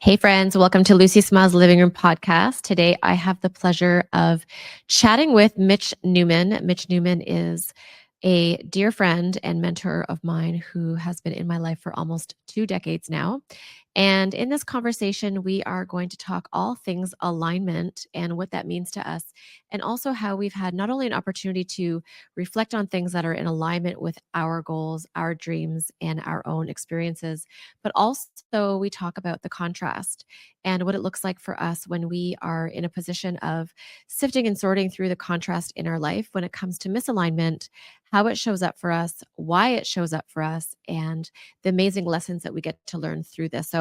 Hey, friends, welcome to Lucy Smiles Living Room Podcast. Today, I have the pleasure of chatting with Mitch Newman. Mitch Newman is a dear friend and mentor of mine who has been in my life for almost 2 decades now. And in this conversation, we are going to talk all things alignment and what that means to us, and also how we've had not only an opportunity to reflect on things that are in alignment with our goals, our dreams, and our own experiences, but also we talk about the contrast and what it looks like for us when we are in a position of sifting and sorting through the contrast in our life when it comes to misalignment, how it shows up for us, why it shows up for us, and the amazing lessons that we get to learn through this. So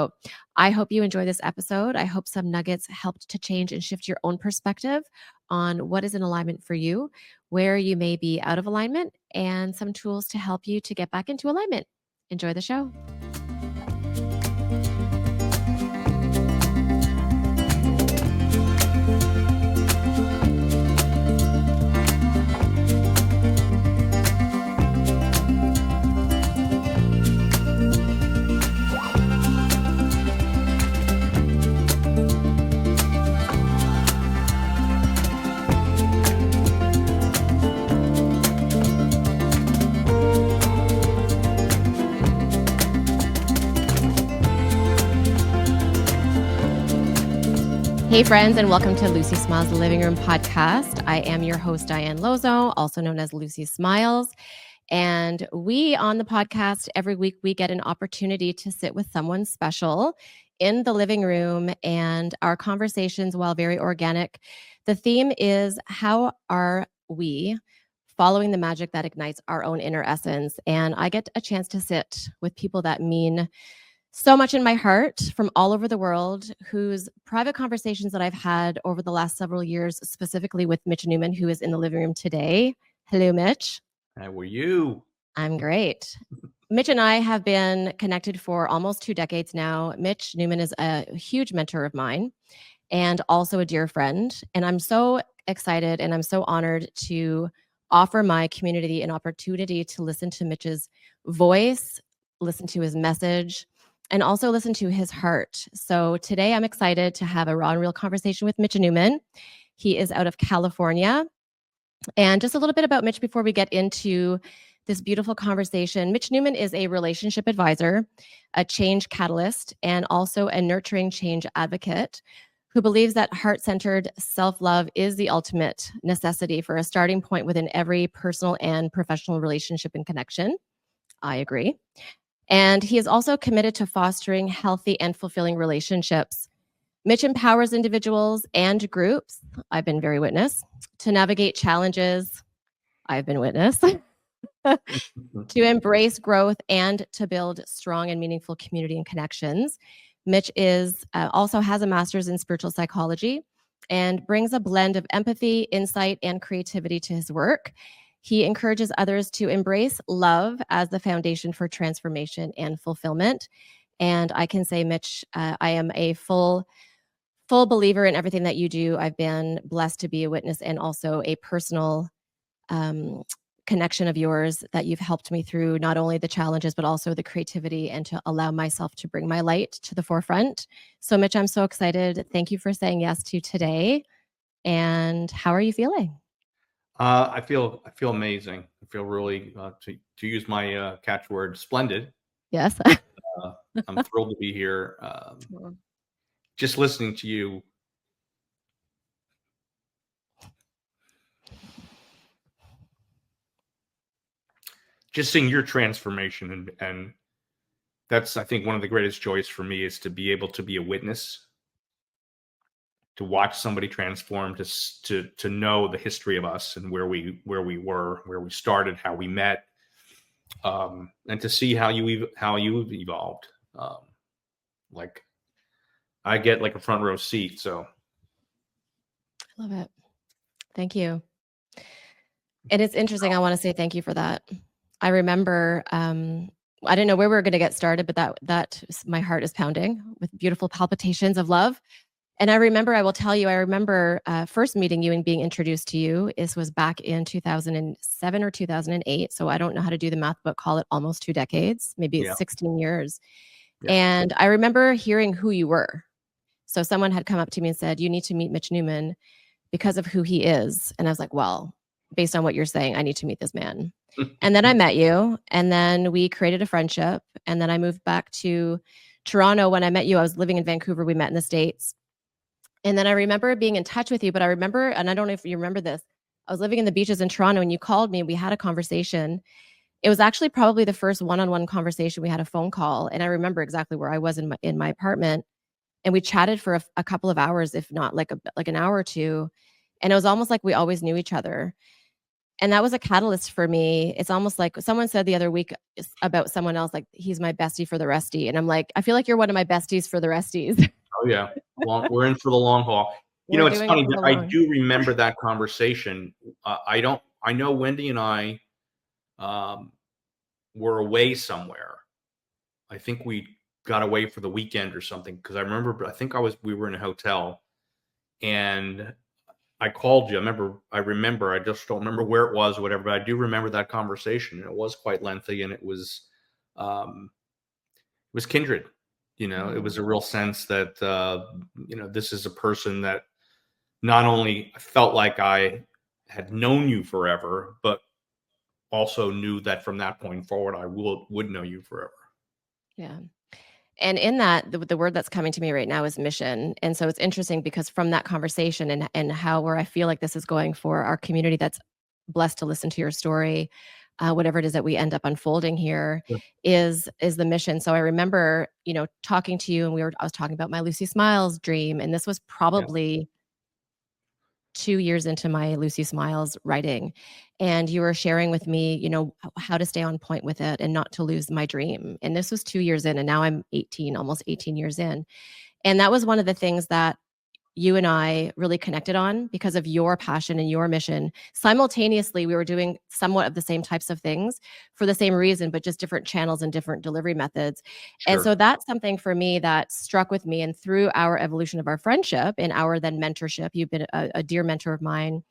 I hope you enjoy this episode. I hope some nuggets helped to change and shift your own perspective on what is in alignment for you, where you may be out of alignment, and some tools to help you to get back into alignment. Enjoy the show. Hey, friends, and welcome to Lucy Smiles Living Room Podcast. I am your host, Diane Lozo, also known as Lucy Smiles. And we on the podcast, every week, we get an opportunity to sit with someone special in the living room. And our conversations, while very organic, the theme is how are we following the magic that ignites our own inner essence? And I get a chance to sit with people that mean so much in my heart from all over the world, whose private conversations that I've had over the last several years, specifically with Mitch Newman, who is in the living room today. Hello, Mitch. How are you? I'm great. Mitch and I have been connected for almost 2 decades now. Mitch Newman is a huge mentor of mine and also a dear friend. And I'm so excited and I'm so honored to offer my community an opportunity to listen to Mitch's voice, listen to his message, and also listen to his heart. So today I'm excited to have a raw and real conversation with Mitch Newman. He is out of California. And just a little bit about Mitch before we get into this beautiful conversation. Mitch Newman is a relationship advisor, a change catalyst, and also a nurturing change advocate who believes that heart-centered self-love is the ultimate necessity for a starting point within every personal and professional relationship and connection. I agree. And he is also committed to fostering healthy and fulfilling relationships. Mitch empowers individuals and groups, I've been very witness, to navigate challenges, I've been witness, to embrace growth and to build strong and meaningful community and connections. Mitch also has a master's in spiritual psychology and brings a blend of empathy, insight, and creativity to his work. He encourages others to embrace love as the foundation for transformation and fulfillment. And I can say, Mitch, I am a full believer in everything that you do. I've been blessed to be a witness and also a personal connection of yours that you've helped me through not only the challenges, but also the creativity and to allow myself to bring my light to the forefront. So Mitch, I'm so excited. Thank you for saying yes to today. And how are you feeling? I feel amazing. I feel really, to use my catchword, splendid. Yes. I'm thrilled to be here. Just listening to you. Just seeing your transformation. And that's, I think, one of the greatest joys for me is to be able to be a witness, to watch somebody transform, to know the history of us and where we were, where we started, how we met, and to see how you've evolved. Like I get like a front row seat. So I love it. Thank you. And it's interesting. I want to say thank you for that. I remember, I didn't know where we were going to get started, but that my heart is pounding with beautiful palpitations of love. And I will tell you, I remember first meeting you and being introduced to you. This was back in 2007 or 2008. So I don't know how to do the math, but call it almost 2 decades, maybe 16 years. Yeah. And I remember hearing who you were. So someone had come up to me and said, you need to meet Mitch Newman because of who he is. And I was like, well, based on what you're saying, I need to meet this man. And then I met you, and then we created a friendship. And then I moved back to Toronto. When I met you, I was living in Vancouver. We met in the States. And then I remember being in touch with you, but I remember, and I don't know if you remember this, I was living in the beaches in Toronto and you called me and we had a conversation. It was actually probably the first one-on-one conversation. We had a phone call, and I remember exactly where I was in my apartment, and we chatted for a couple of hours, if not like an hour or two, and it was almost like we always knew each other. And that was a catalyst for me. It's almost like someone said the other week about someone else, like, he's my bestie for the restie. And I'm like, I feel like you're one of my besties for the resties. Oh yeah, we're in for the long haul. We're It's doing it funny for that the I long. do remember that conversation. I know Wendy and I were away somewhere. I think we got away for the weekend or something, because I remember, we were in a hotel and I called you. I remember, I just don't remember where it was or whatever, but I do remember that conversation. It was quite lengthy, and it was kindred. It was a real sense that, this is a person that not only felt like I had known you forever, but also knew that from that point forward, I would know you forever. Yeah. And in that, the word that's coming to me right now is mission. And so it's interesting because from that conversation and how where I feel like this is going for our community that's blessed to listen to your story, whatever it is that we end up unfolding here, Yeah. is the mission. So I remember, talking to you, and I was talking about my Lucy Smiles dream, and this was probably 2 years into my Lucy Smiles writing, and you were sharing with me, how to stay on point with it and not to lose my dream. And this was 2 years in, and now I'm 18, almost 18 years in. And that was one of the things that you and I really connected on because of your passion and your mission. Simultaneously, we were doing somewhat of the same types of things for the same reason, but just different channels and different delivery methods. And Sure. so that's something for me that struck with me. And through our evolution of our friendship and our then mentorship, you've been a dear mentor of mine.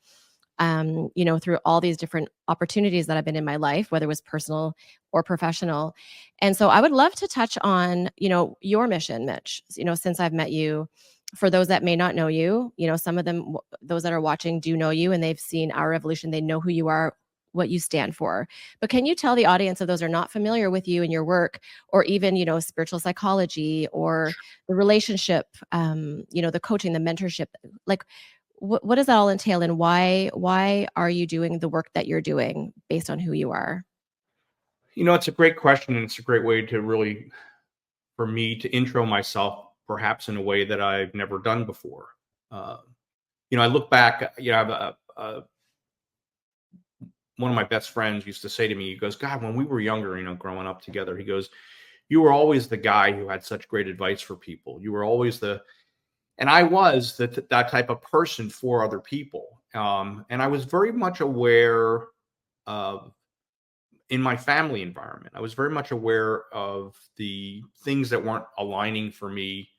Through all these different opportunities that I've been in my life, whether it was personal or professional. And so I would love to touch on, your mission, Mitch, since I've met you. For those that may not know you, some of them, those that are watching do know you and they've seen our evolution. They know who you are, what you stand for. But can you tell the audience of those who are not familiar with you and your work, or even, spiritual psychology or the relationship, the coaching, the mentorship, like, what does that all entail, and why are you doing the work that you're doing based on who you are? It's a great question, and it's a great way to really, for me, to intro myself, perhaps in a way that I've never done before. I look back, one of my best friends used to say to me, he goes, God, when we were younger, growing up together, he goes, you were always the guy who had such great advice for people. You were always and I was that type of person for other people. And I was very much aware of, in my family environment, I was very much aware of the things that weren't aligning for me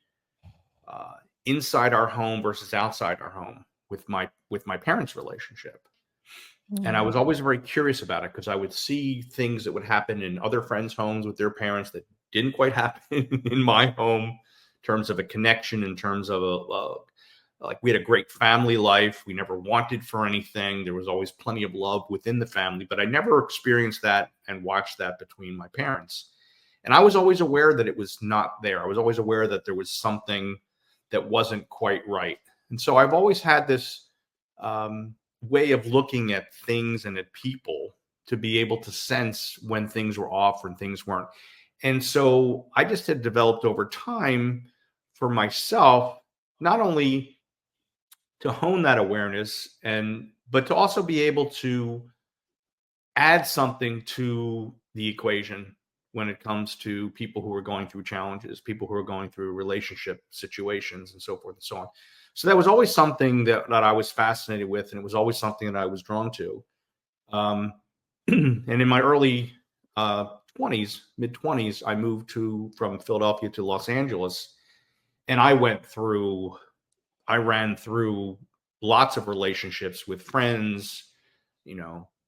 inside our home versus outside our home with my parents' relationship. And I was always very curious about it because I would see things that would happen in other friends' homes with their parents that didn't quite happen in my home, in terms of a connection, in terms of like we had a great family life. We never wanted for anything. There was always plenty of love within the family, but I never experienced that and watched that between my parents. And I was always aware that it was not there. I was always aware that there was something that wasn't quite right. And so I've always had this way of looking at things and at people to be able to sense when things were off and things weren't. And so I just had developed over time for myself, not only to hone that awareness, but to also be able to add something to the equation when it comes to people who are going through challenges, people who are going through relationship situations and so forth and so on. So that was always something that I was fascinated with, and it was always something that I was drawn to. And in my early 20s, mid-20s, I moved from Philadelphia to Los Angeles, and I ran through lots of relationships with friends,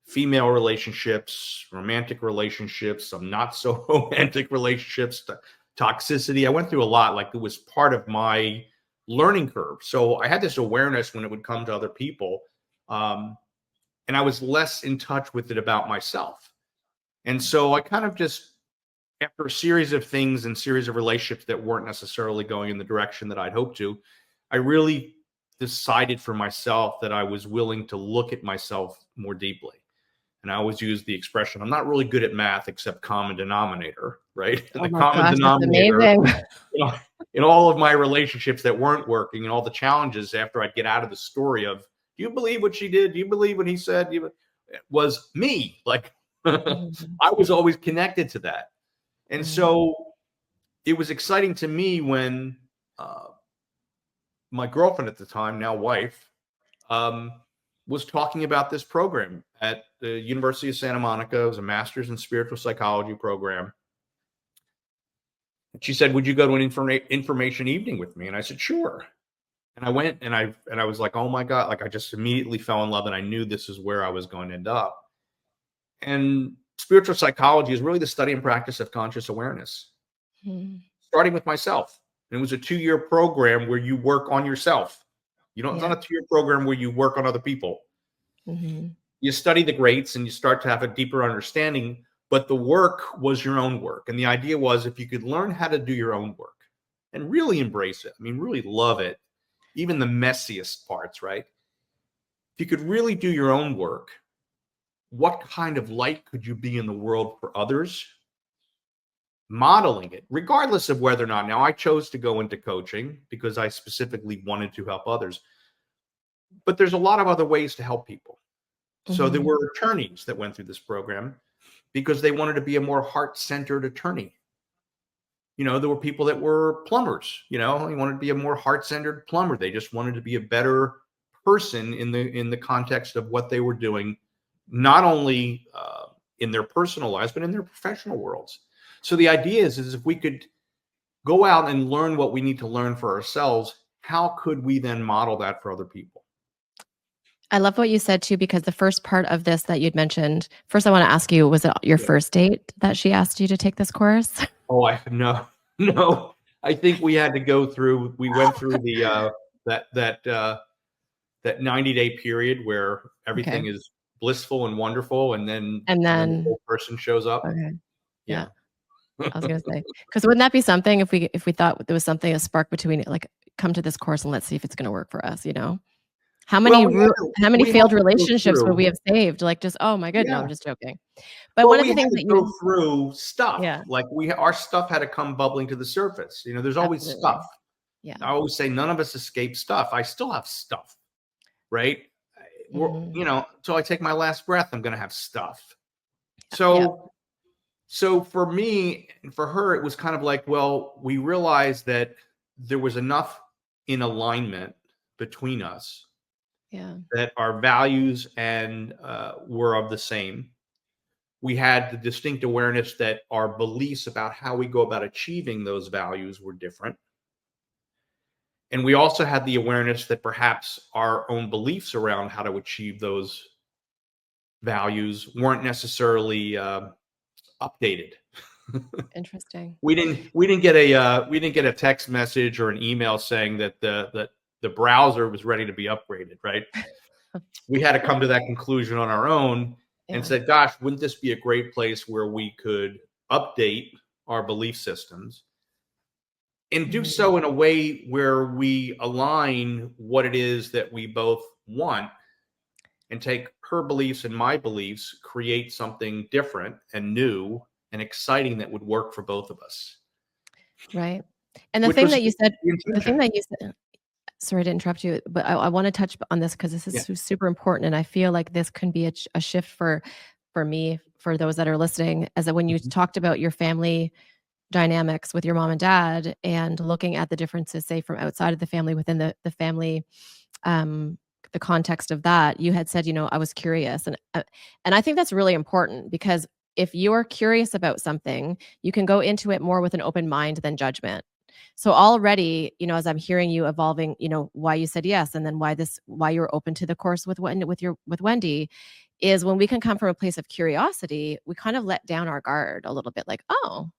female relationships, romantic relationships, some not so romantic relationships, toxicity. I went through a lot. Like, it was part of my learning curve. So I had this awareness when it would come to other people. And I was less in touch with it about myself. And so I kind of just, after a series of things and series of relationships that weren't necessarily going in the direction that I'd hoped to, I really decided for myself that I was willing to look at myself more deeply. And I always use the expression, I'm not really good at math except common denominator, right? And Oh the my common gosh, that's denominator, amazing. you know, in all of my relationships that weren't working and all the challenges after I'd get out of the story of, do you believe what she did? Do you believe what he said? It was me. Like I was always connected to that. And so it was exciting to me when my girlfriend at the time, now wife, was talking about this program at the University of Santa Monica. It was a master's in spiritual psychology program. She said, would you go to an information evening with me? And I said, sure. And I went and I was like, oh my God, like I just immediately fell in love and I knew this is where I was going to end up. And spiritual psychology is really the study and practice of conscious awareness, starting with myself. And it was a 2-year program where you work on yourself. You don't, it's not a 2-year program where you work on other people. You study the greats and you start to have a deeper understanding, but the work was your own work. And the idea was if you could learn how to do your own work and really embrace it, I mean, really love it, even the messiest parts, right? If you could really do your own work, what kind of light could you be in the world for others? Modeling it, regardless of whether or not, now I chose to go into coaching because I specifically wanted to help others, but there's a lot of other ways to help people. So there were attorneys that went through this program because they wanted to be a more heart-centered attorney. You know, there were people that were plumbers, you know, they wanted to be a more heart-centered plumber. They just wanted to be a better person in the context of what they were doing, not only in their personal lives, but in their professional worlds. So the idea is if we could go out and learn what we need to learn for ourselves, how could we then model that for other people? I love what you said too, because the first part of this that you'd mentioned, first I want to ask you, was it your first date that she asked you to take this course? Oh, no. I think we had to go through, we went through the, that 90-day period where everything is blissful and wonderful. And then the whole person shows up. Yeah. I was going to say, because wouldn't that be something if we thought there was something, a spark between it, like come to this course and let's see if it's going to work for us, you know? How many failed relationships would we have saved? Like just, oh my goodness, no, I'm just joking. But one of the things that go through stuff, like our stuff had to come bubbling to the surface. You know, there's always stuff. Yeah. I always say none of us escape stuff. I still have stuff, right? You know, until I take my last breath, I'm going to have stuff. So for me and for her, it was kind of like, well, we realized that there was enough in alignment between us that our values and were of the same. We had the distinct awareness that our beliefs about how we go about achieving those values were different. And we also had the awareness that perhaps our own beliefs around how to achieve those values weren't necessarily updated. Interesting. We didn't get a text message or an email saying that the browser was ready to be upgraded, right? We had to come to that conclusion on our own and said, gosh, wouldn't this be a great place where we could update our belief systems and do so in a way where we align what it is that we both want and take her beliefs and my beliefs, create something different and new and exciting that would work for both of us. Right. And the thing that you said, sorry to interrupt you, but I want to touch on this because this is super important. And I feel like this can be a shift for me, for those that are listening, as that when you talked about your family dynamics with your mom and dad and looking at the differences, say from outside of the family, within the family, the context of that, you had said, you know, I was curious. And I think that's really important because if you're curious about something, you can go into it more with an open mind than judgment. So already, you know, as I'm hearing you evolving, you know, why you said yes, and then why you're open to the course with Wendy, is when we can come from a place of curiosity, we kind of let down our guard a little bit, like, oh,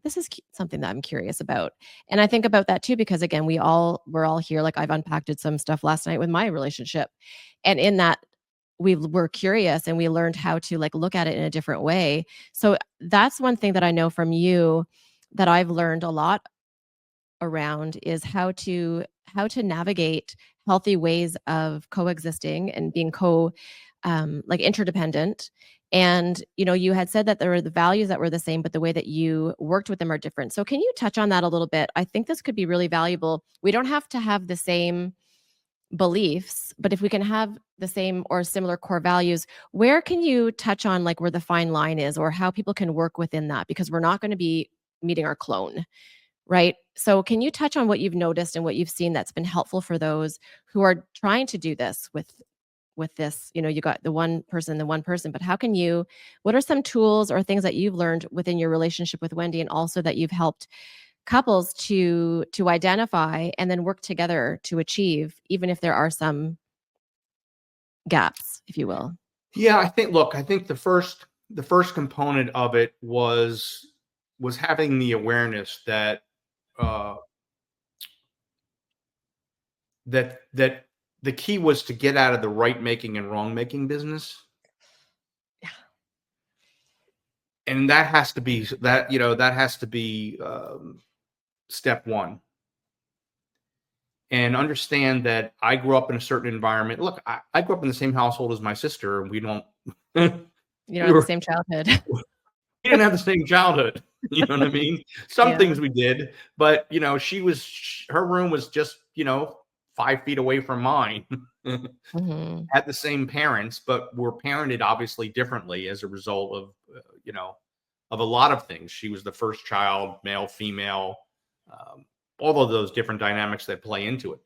this is something that I'm curious about. And I think about that too, because again, we're all here. Like I've unpacked some stuff last night with my relationship. And in that, we were curious and we learned how to like look at it in a different way. So that's one thing that I know from you that I've learned a lot around is how to navigate healthy ways of coexisting and being like interdependent. And you had said that there were the values that were the same, but the way that you worked with them are different. So can you touch on that a little bit? I think this could be really valuable. We don't have to have the same beliefs, but if we can have the same or similar core values, where can you touch on like where the fine line is or how people can work within that? Because we're not going to be meeting our clone, right? So can you touch on what you've noticed and what you've seen that's been helpful for those who are trying to do this with this? You got the one person, but what are some tools or things that you've learned within your relationship with Wendy and also that you've helped couples to identify and then work together to achieve, even if there are some gaps, if you will? Yeah, I think the first component of it was having the awareness that that the key was to get out of the right making and wrong making business. Yeah. And that has to be step one. And understand that I grew up in a certain environment. Look, I grew up in the same household as my sister, and we don't You don't have the same childhood. we didn't have the same childhood. You know what I mean? Some Yeah. things we did, but her room was just 5 feet away from mine. Mhm. Had the same parents, but were parented obviously differently as a result of of a lot of things. She was the first child, male, female, all of those different dynamics that play into it.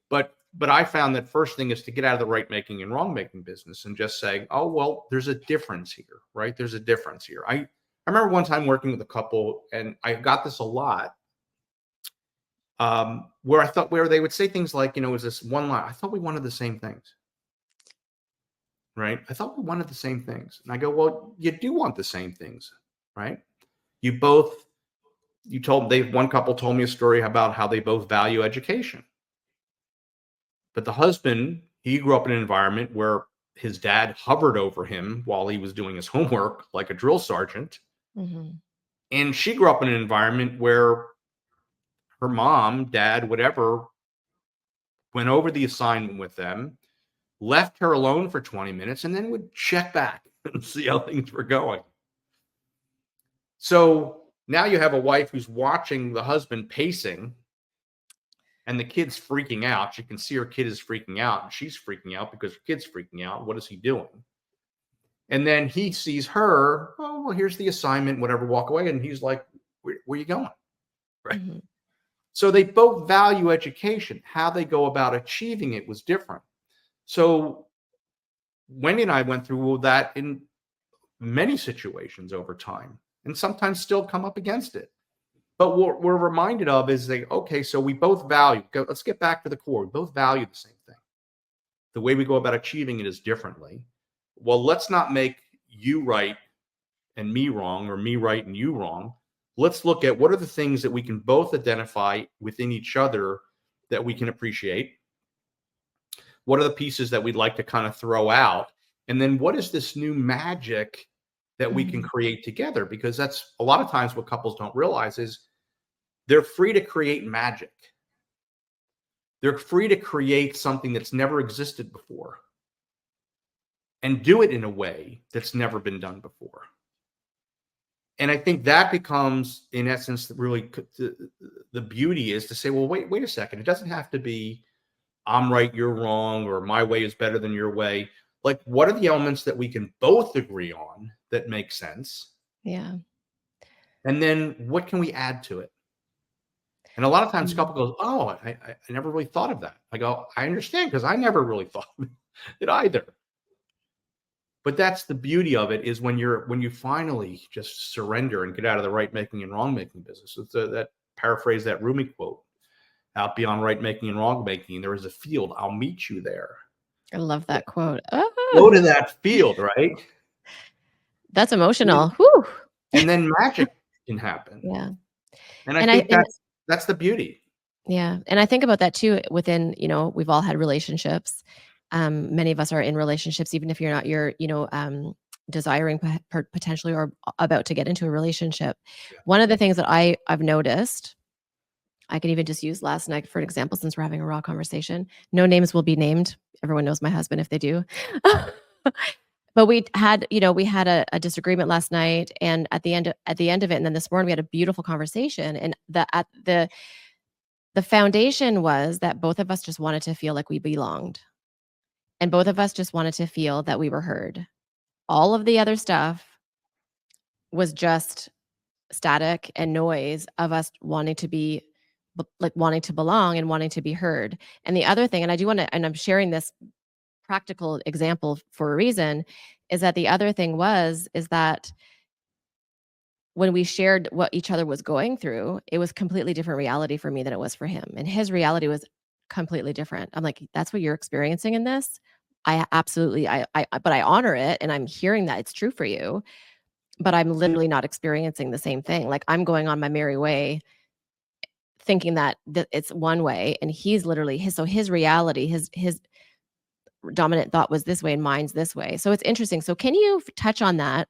But I found that first thing is to get out of the right making and wrong making business and just say, oh, well, there's a difference here, right? There's a difference here. I remember one time working with a couple, and I got this a lot, where they would say things like, it was this one line, I thought we wanted the same things. Right? I thought we wanted the same things. And I go, well, you do want the same things, right? One couple told me a story about how they both value education. But the husband, he grew up in an environment where his dad hovered over him while he was doing his homework like a drill sergeant. Mm-hmm. And she grew up in an environment where her mom, dad, whatever, went over the assignment with them, left her alone for 20 minutes, and then would check back and see how things were going. So now you have a wife who's watching the husband pacing, and the kid's freaking out. She can see her kid is freaking out, and she's freaking out because her kid's freaking out. What is he doing? And then he sees her, oh, well, here's the assignment, whatever, walk away. And he's like, where are you going? Right. Mm-hmm. So they both value education. How they go about achieving it was different. So Wendy and I went through that in many situations over time, and sometimes still come up against it. But what we're reminded of is okay, so we both value, let's get back to the core. We both value the same thing. The way we go about achieving it is differently. Well, let's not make you right and me wrong, or me right and you wrong. Let's look at what are the things that we can both identify within each other that we can appreciate. What are the pieces that we'd like to kind of throw out? And then what is this new magic that we can create together? Because that's a lot of times what couples don't realize is they're free to create magic. They're free to create something that's never existed before and do it in a way that's never been done before. And I think that becomes, in essence, really the beauty is to say, well, wait a second. It doesn't have to be I'm right, you're wrong, or my way is better than your way. Like, what are the elements that we can both agree on that make sense? Yeah. And then what can we add to it? And a lot of times, couple goes, oh, I never really thought of that. I go, I understand, because I never really thought of it either. But that's the beauty of it, is when you finally just surrender and get out of the right making and wrong making business. It's that paraphrase that Rumi quote. Out beyond right making and wrong making, there is a field. I'll meet you there. I love that quote. Go to that field, right? That's emotional. Whew. And then magic can happen. Yeah. And I And think that's the beauty. yeah. And I think about that too within, we've all had relationships. Many of us are in relationships, even if you're desiring potentially or about to get into a relationship. Yeah. One of the things that I've noticed, I can even just use last night for an example, since we're having a raw conversation. No names will be named. Everyone knows my husband if they do. But we had a disagreement last night, and at the end of it, and then this morning we had a beautiful conversation. And the foundation was that both of us just wanted to feel like we belonged, and both of us just wanted to feel that we were heard. All of the other stuff was just static and noise of us wanting to be wanting to belong and wanting to be heard. And the other thing, and I do want to, and I'm sharing this practical example for a reason, is that the other thing is that when we shared what each other was going through, it was completely different reality for me than it was for him. And his reality was completely different. I'm like, that's what you're experiencing in this. I absolutely, but I honor it. And I'm hearing that it's true for you, but I'm literally not experiencing the same thing. Like, I'm going on my merry way thinking that it's one way, and he's literally his reality, his dominant thought was this way and mine's this way. So it's interesting. So can you touch on that,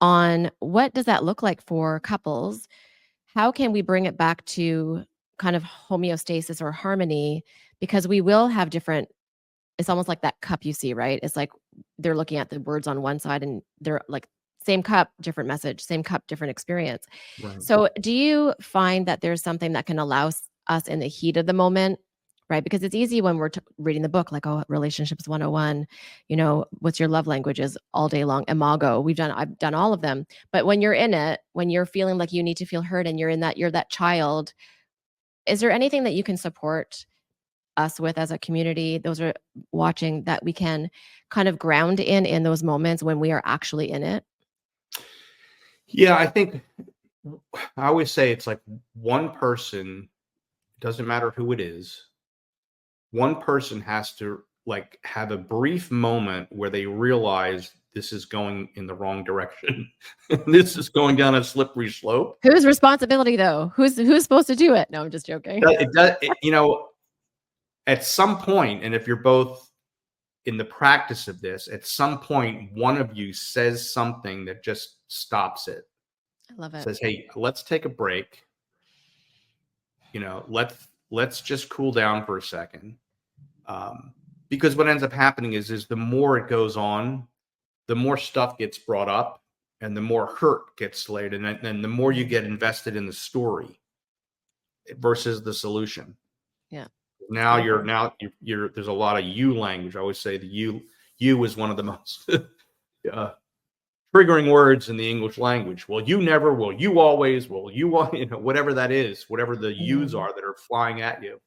on what does that look like for couples? How can we bring it back to kind of homeostasis or harmony? Because we will have different, it's almost like that cup you see, right? It's like they're looking at the words on one side and they're like, same cup, different message, same cup, different experience. Right. So do you find that there's something that can allow us in the heat of the moment, right? Because it's easy when we're reading the book, like, oh, relationships 101, what's your love languages all day long, imago. I've done all of them. But when you're in it, when you're feeling like you need to feel heard and you're that child, is there anything that you can support us with as a community, those are watching, that we can kind of ground in those moments when we are actually in it? Yeah, I think I always say it's like one person, doesn't matter who it is, one person has to like have a brief moment where they realize this is going in the wrong direction. This is going down a slippery slope. Whose responsibility though? Who's supposed to do it? No, I'm just joking. It does, at some point, and if you're both in the practice of this, at some point, one of you says something that just stops it. I love it. Says, hey, let's take a break. Let's just cool down for a second. Because what ends up happening is the more it goes on, the more stuff gets brought up and the more hurt gets slayed. And then the more you get invested in the story versus the solution. Yeah. Now you're there's a lot of you language. I always say the you is one of the most triggering words in the English language. Well, you never, well, you always, well, you whatever that is, whatever the yous are that are flying at you.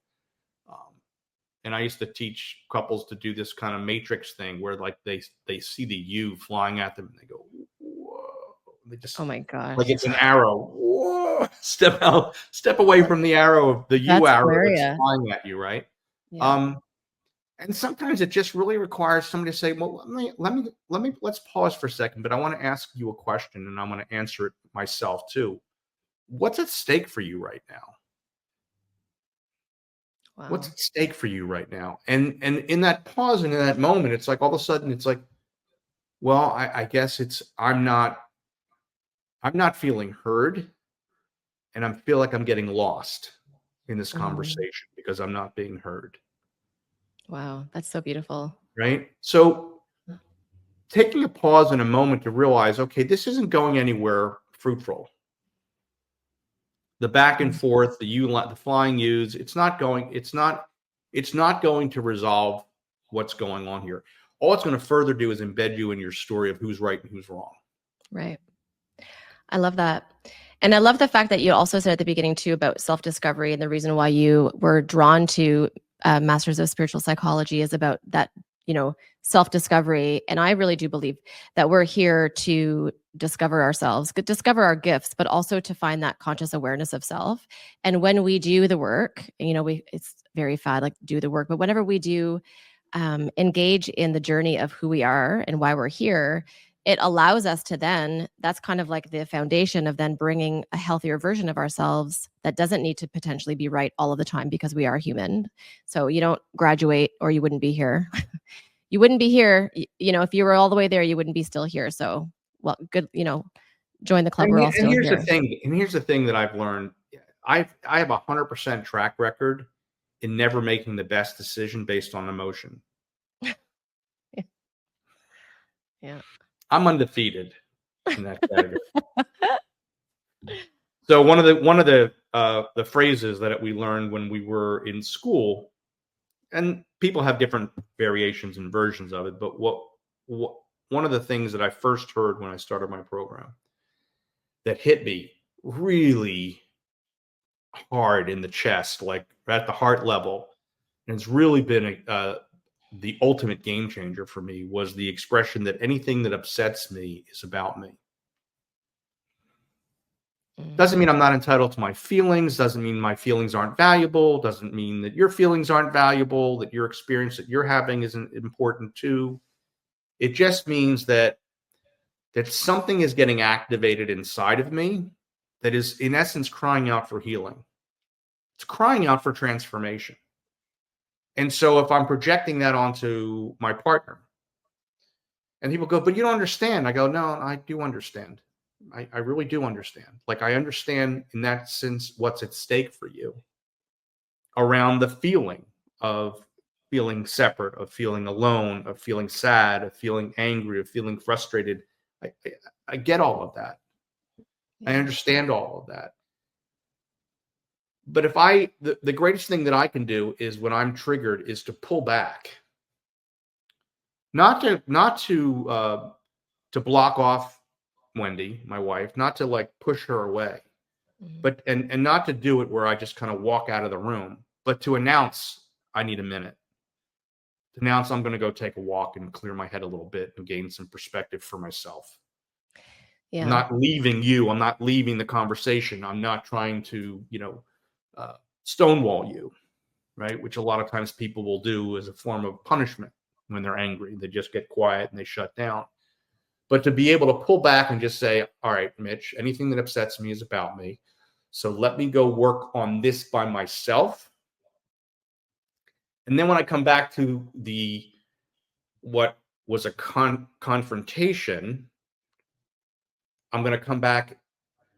And I used to teach couples to do this kind of matrix thing where like they see the you flying at them and they go, whoa. They just, oh my gosh, like it's an arrow. Whoa, step away from the arrow of the you arrow that's flying at you, right? Yeah. And sometimes it just really requires somebody to say, well, let's pause for a second, but I want to ask you a question and I want to answer it myself too. What's at stake for you right now? Wow. What's at stake for you right now? And in that pause and in that moment, it's like all of a sudden it's like, well, I guess I'm not feeling heard, and I feel like I'm getting lost in this conversation because I'm not being heard. Wow, that's so beautiful. Right? So taking a pause in a moment to realize, okay, this isn't going anywhere fruitful. The back and forth, the flying U's, it's not going to resolve what's going on here. All it's going to further do is embed you in your story of who's right and who's wrong. Right. I love that. And I love the fact that you also said at the beginning too about self-discovery, and the reason why you were drawn to Masters of Spiritual Psychology is about that, self-discovery. And I really do believe that we're here to discover ourselves, discover our gifts, but also to find that conscious awareness of self. And when we do the work, it's very fad, like do the work, but whenever we do engage in the journey of who we are and why we're here, it allows us to then, that's kind of like the foundation of then bringing a healthier version of ourselves that doesn't need to potentially be right all of the time, because we are human. So you don't graduate or you wouldn't be here. You wouldn't be here. If you were all the way there, you wouldn't be still here. So, well, good, join the club. We're all And still here's here. the thing. And here's the thing that I've learned. I have 100% track record in never making the best decision based on emotion. Yeah. I'm undefeated in that category. So one of the phrases that we learned when we were in school, and people have different variations and versions of it, but what one of the things that I first heard when I started my program that hit me really hard in the chest, like at the heart level, and it's really been the ultimate game changer for me, was the expression that anything that upsets me is about me. Doesn't mean I'm not entitled to my feelings, doesn't mean my feelings aren't valuable, doesn't mean that your feelings aren't valuable, that your experience that you're having isn't important too. It just means that something is getting activated inside of me that is, in essence, crying out for healing. It's crying out for transformation. And so if I'm projecting that onto my partner, and people go, but you don't understand. I go, no, I do understand. I really do understand. Like, I understand in that sense what's at stake for you around the feeling of feeling separate, of feeling alone, of feeling sad, of feeling angry, of feeling frustrated. I get all of that. Yeah. I understand all of that. But if the greatest thing that I can do is, when I'm triggered, is to pull back, not to block off Wendy, my wife, not to like push her away, but and not to do it where I just kind of walk out of the room, but to announce I need a minute. To announce I'm going to go take a walk and clear my head a little bit and gain some perspective for myself. Yeah. I'm not leaving you. I'm not leaving the conversation. I'm not trying to, stonewall you, right? Which a lot of times people will do as a form of punishment when they're angry. They just get quiet and they shut down. But to be able to pull back and just say, all right, Mitch, anything that upsets me is about me. So let me go work on this by myself. And then when I come back to what was a confrontation, I'm going to come back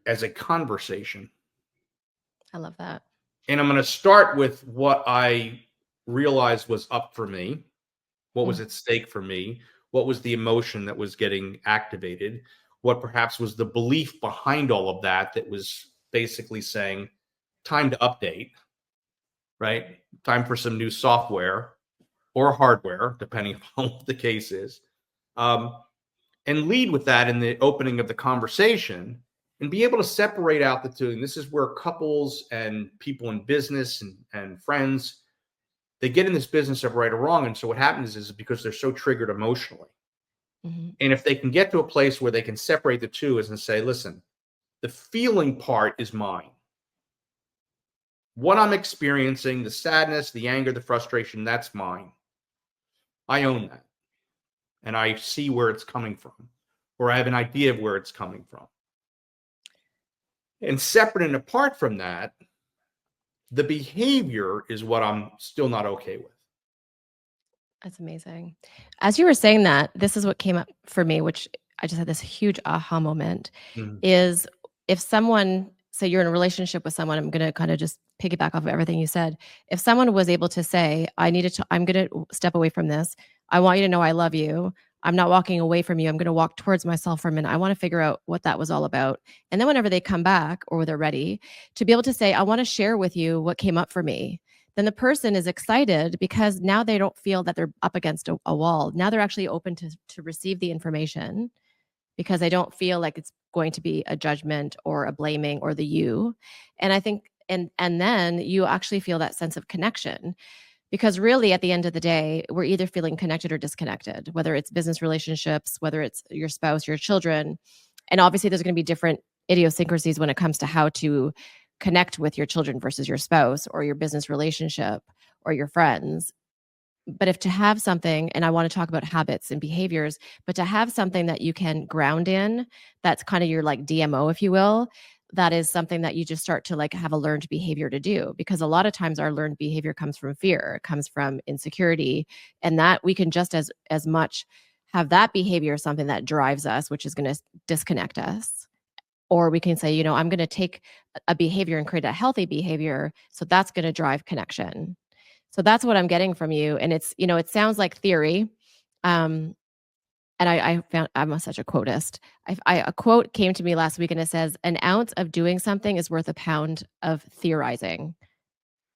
as a conversation. I love that. And I'm going to start with what I realized was up for me, what was at stake for me, what was the emotion that was getting activated, what perhaps was the belief behind all of that was basically saying, time to update, right? Time for some new software or hardware, depending on what the case is. And lead with that in the opening of the conversation and be able to separate out the two. And this is where couples and people in business and friends, they get in this business of right or wrong. And so what happens is because they're so triggered emotionally. And if they can get to a place where they can separate the two and say, listen, the feeling part is mine. What I'm experiencing, the sadness, the anger, the frustration, that's mine. I own that. And I see where it's coming from, or I have an idea of where it's coming from. And separate and apart from that, the behavior is what I'm still not okay with. That's amazing. As you were saying that, this is what came up for me, which I just had this huge aha moment, is if someone, say you're in a relationship with someone, I'm going to kind of just piggyback off of everything you said. If someone was able to say, I'm going to step away from this. I want you to know I love you. I'm not walking away from you. I'm going to walk towards myself for a minute. I want to figure out what that was all about. And then whenever they come back or they're ready, to be able to say, I want to share with you what came up for me. Then the person is excited because now they don't feel that they're up against a wall. Now they're actually open to receive the information because they don't feel like it's going to be a judgment or a blaming or the you. And I think, and then you actually feel that sense of connection. Because really, at the end of the day, we're either feeling connected or disconnected, whether it's business relationships, whether it's your spouse, your children. And obviously, there's going to be different idiosyncrasies when it comes to how to connect with your children versus your spouse or your business relationship or your friends. But if to have something, and I want to talk about habits and behaviors, but to have something that you can ground in, that's kind of your like DMO, if you will, that is something that you just start to like have a learned behavior to do. Because a lot of times our learned behavior comes from fear, it comes from insecurity, and that we can just as much have that behavior something that drives us, which is going to disconnect us. Or we can say, you know, I'm going to take a behavior and create a healthy behavior. So that's going to drive connection. So that's what I'm getting from you. And it's, you know, it sounds like theory. And I found I'm such a quotist. A quote came to me last week and it says, an ounce of doing something is worth a pound of theorizing.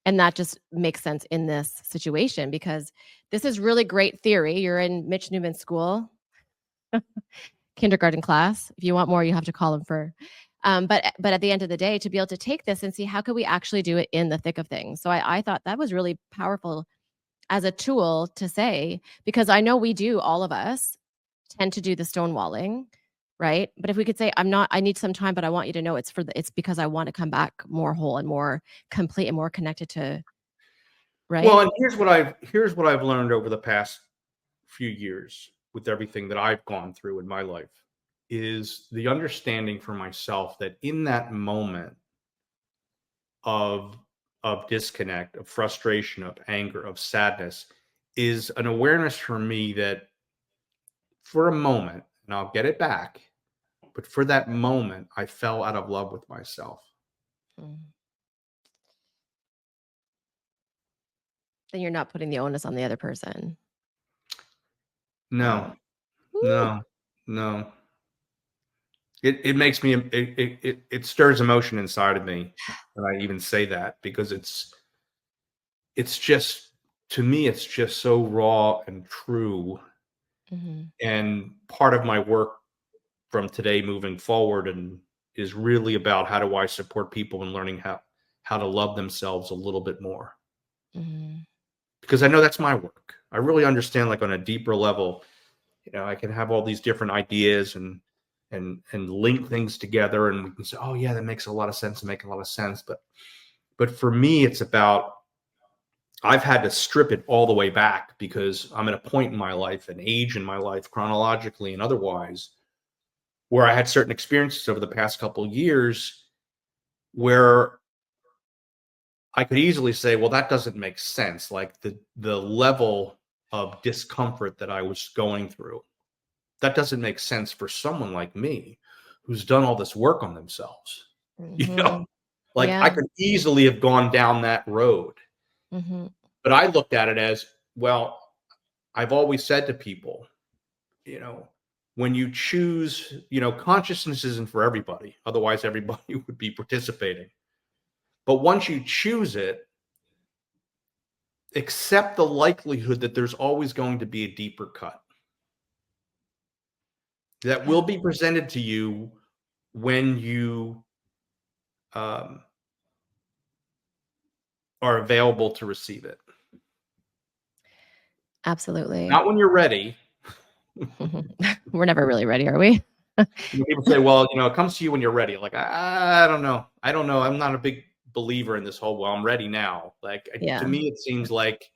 And that just makes sense in this situation because this is really great theory. You're in Mitch Newman school, kindergarten class. If you want more, you have to call him for. But at the end of the day, to be able to take this and see how could we actually do it in the thick of things. So I thought that was really powerful as a tool to say, because I know we do, all of us tend to do the stonewalling, right? But if we could say, I need some time, but I want you to know it's because I want to come back more whole and more complete and more connected to, right? Well, and here's what I've learned over the past few years with everything that I've gone through in my life is the understanding for myself that in that moment of disconnect, of frustration, of anger, of sadness, is an awareness for me that for a moment, and I'll get it back, but for that moment, I fell out of love with myself. Mm. Then you're not putting the onus on the other person. No, Woo. no, no. It makes me, it stirs emotion inside of me when I even say that, because it's just, to me, it's just so raw and true. Mm-hmm. And part of my work from today moving forward and is really about how do I support people in learning how to love themselves a little bit more. Mm-hmm. Because I know that's my work. I really understand, like on a deeper level, you know, I can have all these different ideas and link things together, and we can say, oh yeah, that makes a lot of sense and make a lot of sense. But for me, it's about, I've had to strip it all the way back because I'm at a point in my life, an age in my life, chronologically and otherwise, where I had certain experiences over the past couple of years where I could easily say, well, that doesn't make sense. Like the level of discomfort that I was going through, that doesn't make sense for someone like me who's done all this work on themselves. You know, Mm-hmm. like Yeah. I could easily have gone down that road, Mm-hmm. but I looked at it as, well, I've always said to people, you know, when you choose, you know, consciousness isn't for everybody. Otherwise, everybody would be participating. But once you choose it, accept the likelihood that there's always going to be a deeper cut that Yeah. will be presented to you when you are available to receive it. Absolutely. Not when you're ready. We're never really ready, are we? People say, well, you know, it comes to you when you're ready. Like, I don't know. I don't know. I'm not a big believer in this whole, well, I'm ready now. Like, Yeah. to me, it seems like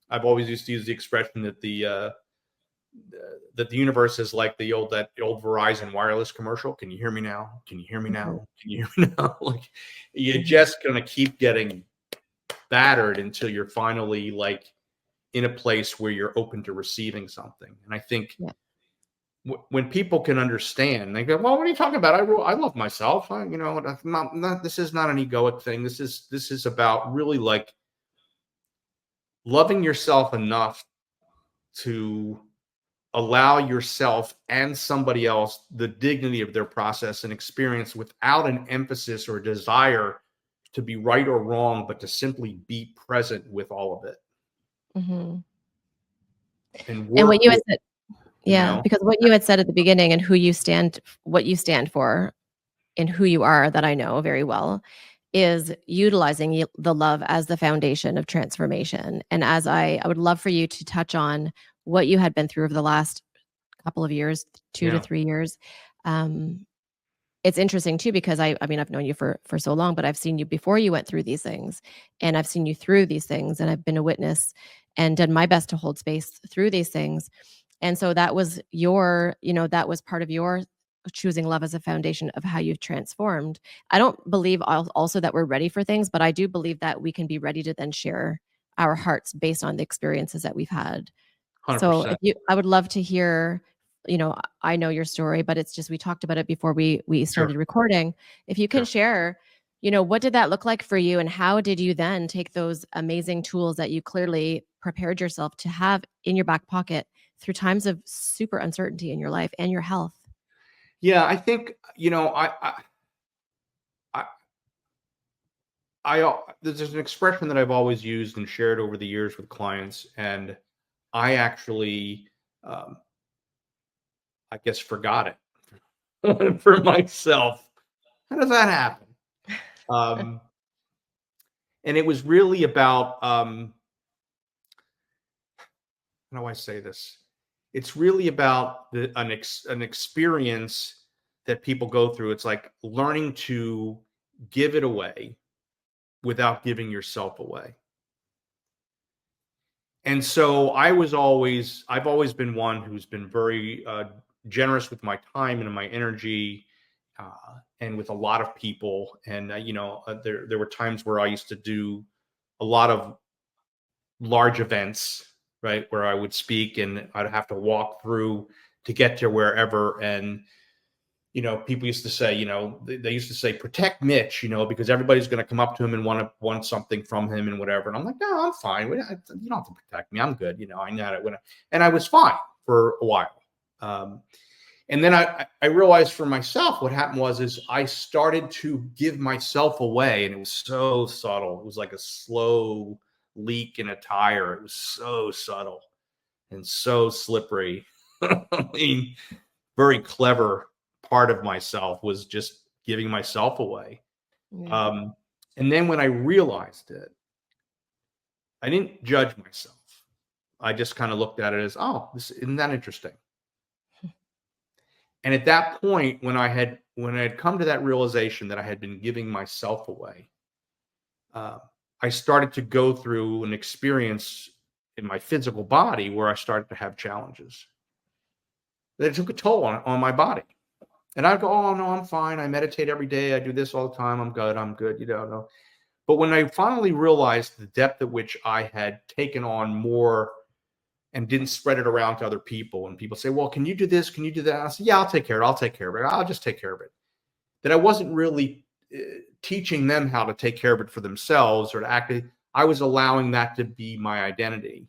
I've always used to use the expression that the universe is like the old Verizon wireless commercial. Can you hear me now? Can you hear me now? Can you hear me now? Like, you're just gonna keep getting battered until you're finally like in a place where you're open to receiving something. And I think Yeah. when people can understand, they go, "Well, what are you talking about? I love myself. You know, not this is not an egoic thing. This is about really like loving yourself enough to allow yourself and somebody else the dignity of their process and experience without an emphasis or desire to be right or wrong, but to simply be present with all of it Mm-hmm. and And what work you had with, said, you yeah, know, because what you had said at the beginning and what you stand for and who you are, that I know very well, is utilizing the love as the foundation of transformation. And as I would love for you to touch on what you had been through over the last couple of years, 2 to 3 years. Um, it's interesting too, because I mean, I've known you for so long, but I've seen you before you went through these things, and I've seen you through these things, and I've been a witness and done my best to hold space through these things. And so that was that was part of your choosing love as a foundation of how you've transformed. I don't believe also that we're ready for things, but I do believe that we can be ready to then share our hearts based on the experiences that we've had. So 100%. I would love to hear, I know your story, but it's just, we talked about it before we started Sure. recording. If you can Sure. share, what did that look like for you, and how did you then take those amazing tools that you clearly prepared yourself to have in your back pocket through times of super uncertainty in your life and your health? Yeah, I think, there's an expression that I've always used and shared over the years with clients, and I actually, I guess, forgot it for myself. How does that happen? And it was really about, how do I say this? It's really about an experience that people go through. It's like learning to give it away without giving yourself away. And so I've always been one who's been very generous with my time and my energy, and with a lot of people. And there were times where I used to do a lot of large events, right, where I would speak and I'd have to walk through to get to wherever. And people used to say, they used to say, protect Mitch, because everybody's going to come up to him and want something from him and whatever. And I'm like, no, I'm fine. You don't have to protect me. I'm good. I know it. And I was fine for a while. And then I realized for myself what happened is I started to give myself away, and it was so subtle. It was like a slow leak in a tire. It was so subtle and so slippery. I mean, very clever part of myself was just giving myself away. Yeah. And then when I realized it, I didn't judge myself. I just kind of looked at it as, oh, isn't that interesting? And at that point, when I had come to that realization that I had been giving myself away, I started to go through an experience in my physical body where I started to have challenges that took a toll on my body. And I'd go, oh, no, I'm fine. I meditate every day. I do this all the time. I'm good. No. But when I finally realized the depth at which I had taken on more and didn't spread it around to other people, and people say, well, can you do this? Can you do that? I said, yeah, I'll take care of it. I'll just take care of it. That I wasn't really teaching them how to take care of it for themselves or to act. I was allowing that to be my identity.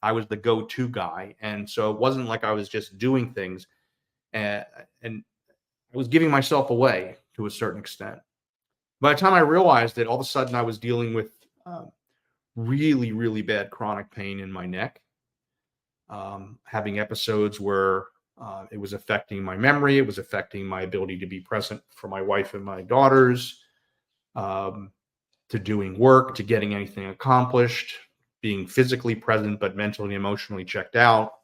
I was the go-to guy. And so it wasn't like I was just doing things, and I was giving myself away to a certain extent. By the time I realized it, all of a sudden I was dealing with really, really bad chronic pain in my neck, having episodes where it was affecting my memory. It was affecting my ability to be present for my wife and my daughters, to doing work, to getting anything accomplished, being physically present, but mentally and emotionally checked out.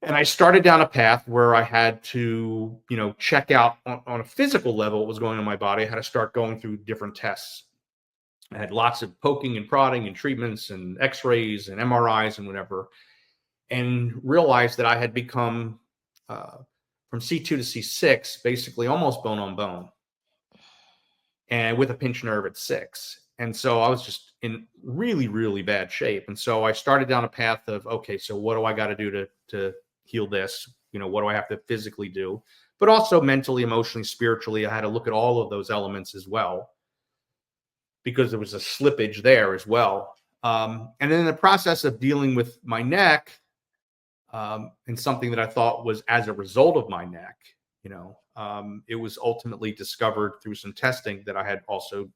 And I started down a path where I had to, check out on a physical level what was going on in my body. I had to start going through different tests. I had lots of poking and prodding and treatments and x-rays and MRIs and whatever, and realized that I had become, from C2 to C6, basically almost bone on bone, and with a pinched nerve at 6. And so I was just in really, really bad shape. And so I started down a path of, okay, so what do I got to do to heal this? What do I have to physically do? But also mentally, emotionally, spiritually, I had to look at all of those elements as well, because there was a slippage there as well. And then in the process of dealing with my neck, and something that I thought was as a result of my neck, it was ultimately discovered through some testing that I had also,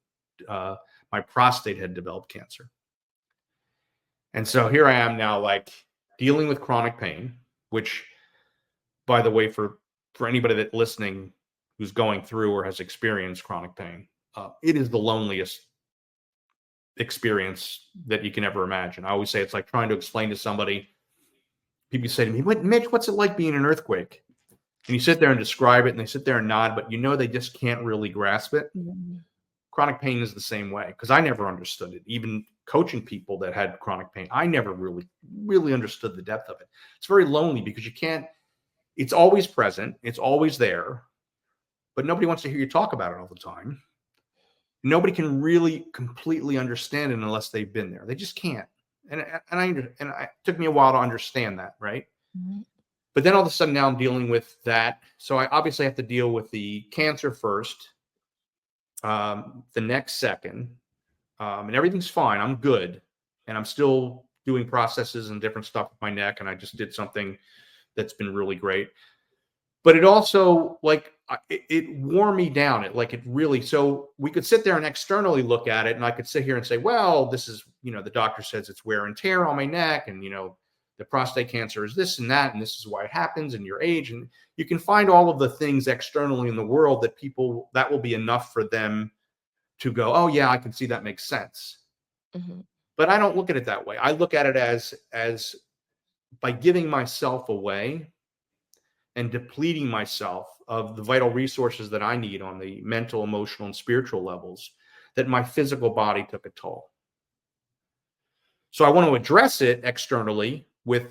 my prostate had developed cancer. And so here I am now, like, dealing with chronic pain, which, by the way, for anybody that's listening who's going through or has experienced chronic pain, it is the loneliest experience that you can ever imagine. I always say it's like trying to explain to somebody. People say to me, Mitch, what's it like being in an earthquake? And you sit there and describe it, and they sit there and nod, but they just can't really grasp it. Mhm. chronic pain is the same way, because I never understood it. Even coaching people that had chronic pain, I never really understood the depth of it. It's very lonely because you can't, it's always present, it's always there, but nobody wants to hear you talk about it all the time. Nobody can really completely understand it unless they've been there. They just can't. And it took me a while to understand that, right? Mhm. But then all of a sudden now I'm dealing with that. So I obviously have to deal with the cancer first, the next second, and everything's fine. I'm good. And I'm still doing processes and different stuff with my neck. And I just did something that's been really great. But it also, like, it wore me down. It really, so we could sit there and externally look at it, and I could sit here and say, well, this is, the doctor says it's wear and tear on my neck, and, the prostate cancer is this and that, and this is why it happens, and your age. And you can find all of the things externally in the world that will be enough for them to go, oh yeah, I can see that makes sense. Mm-hmm. But I don't look at it that way. I look at it as by giving myself away and depleting myself of the vital resources that I need on the mental, emotional, and spiritual levels, that my physical body took a toll. So I want to address it externally with,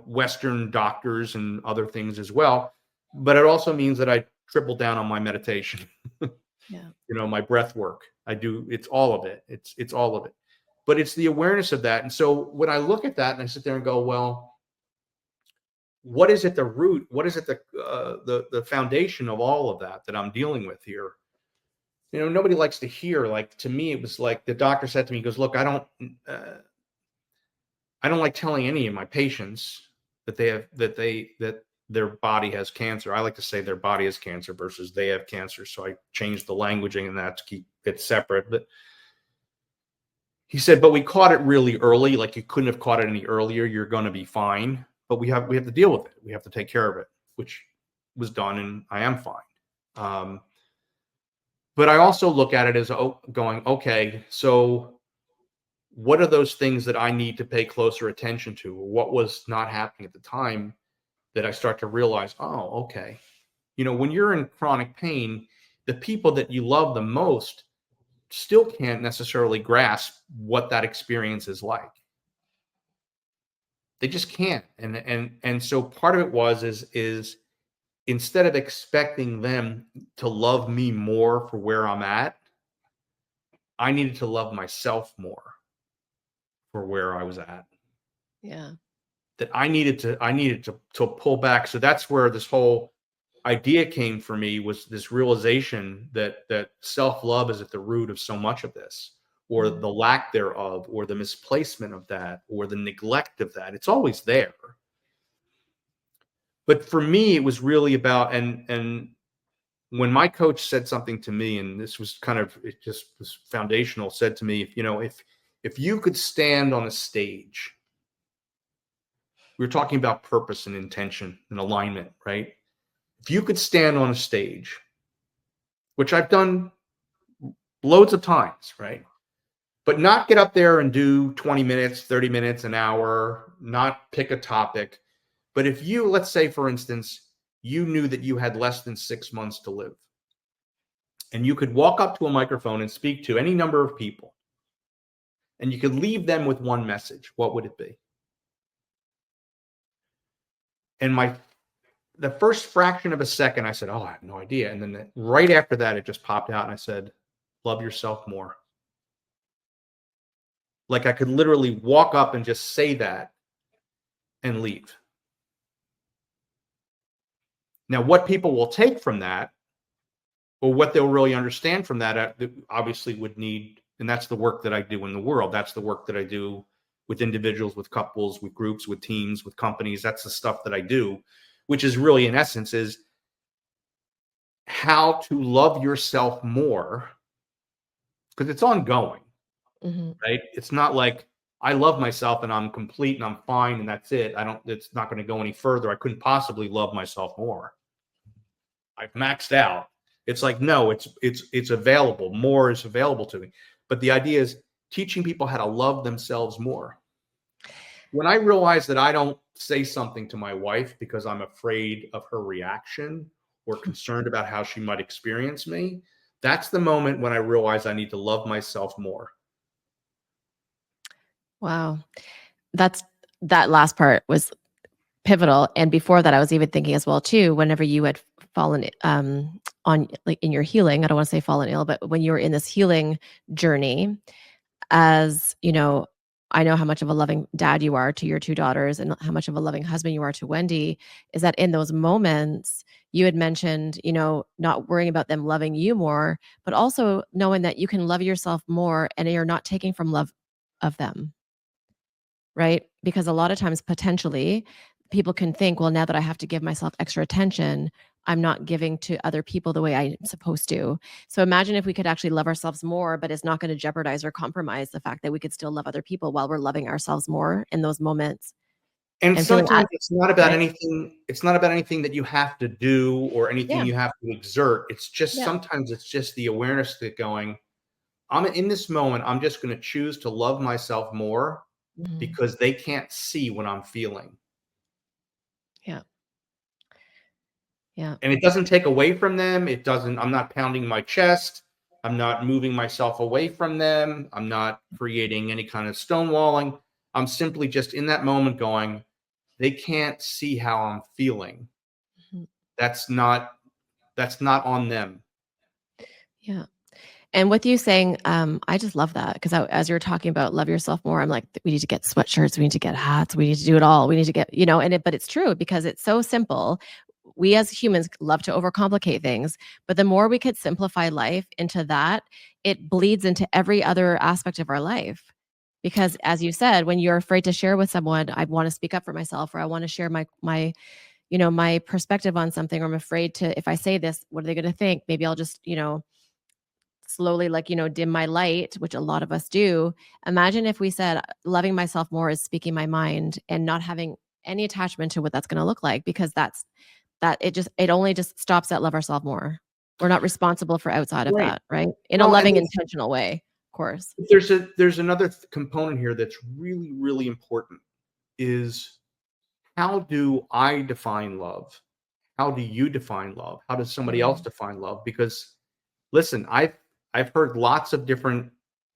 Western doctors and other things as well. But it also means that I triple down on my meditation, Yeah. my breath work. It's all of it. It's all of it. But it's the awareness of that. And so when I look at that and I sit there and go, well, what is at the root? What is at the foundation of all of that I'm dealing with here? Nobody likes to hear. Like, to me, it was like the doctor said to me, he goes, look, I don't like telling any of my patients that their body has cancer. I like to say their body has cancer versus they have cancer. So I changed the languaging and that to keep it separate. But he said, but we caught it really early. Like, you couldn't have caught it any earlier. You're going to be fine. But we have to deal with it. We have to take care of it, which was done, and I am fine. But I also look at it as going, okay, so what are those things that I need to pay closer attention to? What was not happening at the time that I start to realize, oh, okay. When you're in chronic pain, the people that you love the most still can't necessarily grasp what that experience is like. They just can't. And so part of it is instead of expecting them to love me more for where I'm at, I needed to love myself more for where I was at. Yeah. That I needed to pull back. So that's where this whole idea came for me, was this realization that self-love is at the root of so much of this, or the lack thereof, or the misplacement of that, or the neglect of that. It's always there. But for me, it was really about, and when my coach said something to me, and this was it just was foundational, said to me, if you could stand on a stage, we were talking about purpose and intention and alignment, right? If you could stand on a stage, which I've done loads of times, right? But not get up there and do 20 minutes, 30 minutes, an hour, not pick a topic. But if you, let's say, for instance, you knew that you had less than 6 months to live, and you could walk up to a microphone and speak to any number of people, and you could leave them with one message, what would it be? And the first fraction of a second, I said, oh, I have no idea. And then right after that, it just popped out, and I said, love yourself more. Like, I could literally walk up and just say that and leave. Now, what people will take from that, or what they'll really understand from that, obviously would need, and that's the work that I do in the world. That's the work that I do with individuals, with couples, with groups, with teams, with companies. That's the stuff that I do, which is really, in essence, is how to love yourself more, because it's ongoing, right? It's not like I love myself and I'm complete and I'm fine and that's it. It's not going to go any further. I couldn't possibly love myself more. I've maxed out. It's like, no, it's available. More is available to me. But the idea is teaching people how to love themselves more. When I realize that I don't say something to my wife because I'm afraid of her reaction or concerned about how she might experience me, That's the moment when I realize I need to love myself more. Wow. That last part was pivotal. And before that, I was even thinking as well too, whenever you had fallen on like in your healing, I don't want to say fallen ill, but when you were in this healing journey, as you know, I know how much of a loving dad you are to your two daughters and how much of a loving husband you are to Wendy, is that in those moments you had mentioned, not worrying about them loving you more, but also knowing that you can love yourself more and you're not taking from love of them. Right? Because a lot of times, potentially, people can think, well, now that I have to give myself extra attention, I'm not giving to other people the way I'm supposed to. So imagine if we could actually love ourselves more, but it's not going to jeopardize or compromise the fact that we could still love other people while we're loving ourselves more in those moments And and feeling sometimes it's not about right? anything. It's not about anything that you have to do or anything Yeah. you have to exert. It's just Yeah. sometimes it's just the awareness that going, I'm in this moment, I'm just going to choose to love myself more Mhm. because they can't see what I'm feeling. Yeah. Yeah. And it doesn't take away from them. I'm not pounding my chest. I'm not moving myself away from them. I'm not creating any kind of stonewalling. I'm simply just in that moment going, they can't see how I'm feeling. Mhm. That's not on them. Yeah. And with you saying, I just love that because as you're talking about love yourself more, I'm like, we need to get sweatshirts, we need to get hats, we need to do it all. We need to get, but it's true because it's so simple. We as humans love to overcomplicate things, but the more we could simplify life into that, it bleeds into every other aspect of our life. Because as you said, when you're afraid to share with someone, I want to speak up for myself, or I want to share my perspective on something, or I'm afraid to, if I say this, what are they going to think? Maybe I'll just, slowly dim my light, which a lot of us do. Imagine if we said loving myself more is speaking my mind and not having any attachment to what that's going to look like, because it only just stops at love ourselves more. We're not responsible for outside of Right. that, right? In a Well, and loving, intentional way, of course. there's another component here that's really, really important is how do I define love? How do you define love? How does somebody else Mm. define love? Because listen, I've heard lots of different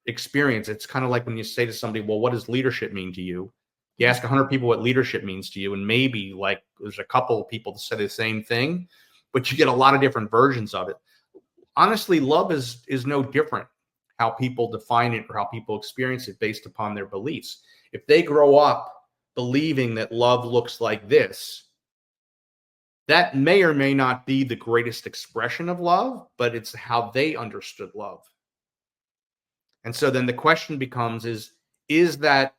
experience. It's kind of like when you say to somebody, "Well, what does leadership mean to you?" You ask 100 people what leadership means to you, and maybe like there's a couple of people that say the same thing, but you get a lot of different versions of it. Honestly, love is no different how people define it or how people experience it based upon their beliefs. If they grow up believing that love looks like this, that may or may not be the greatest expression of love, but it's how they understood love. And so then the question becomes is that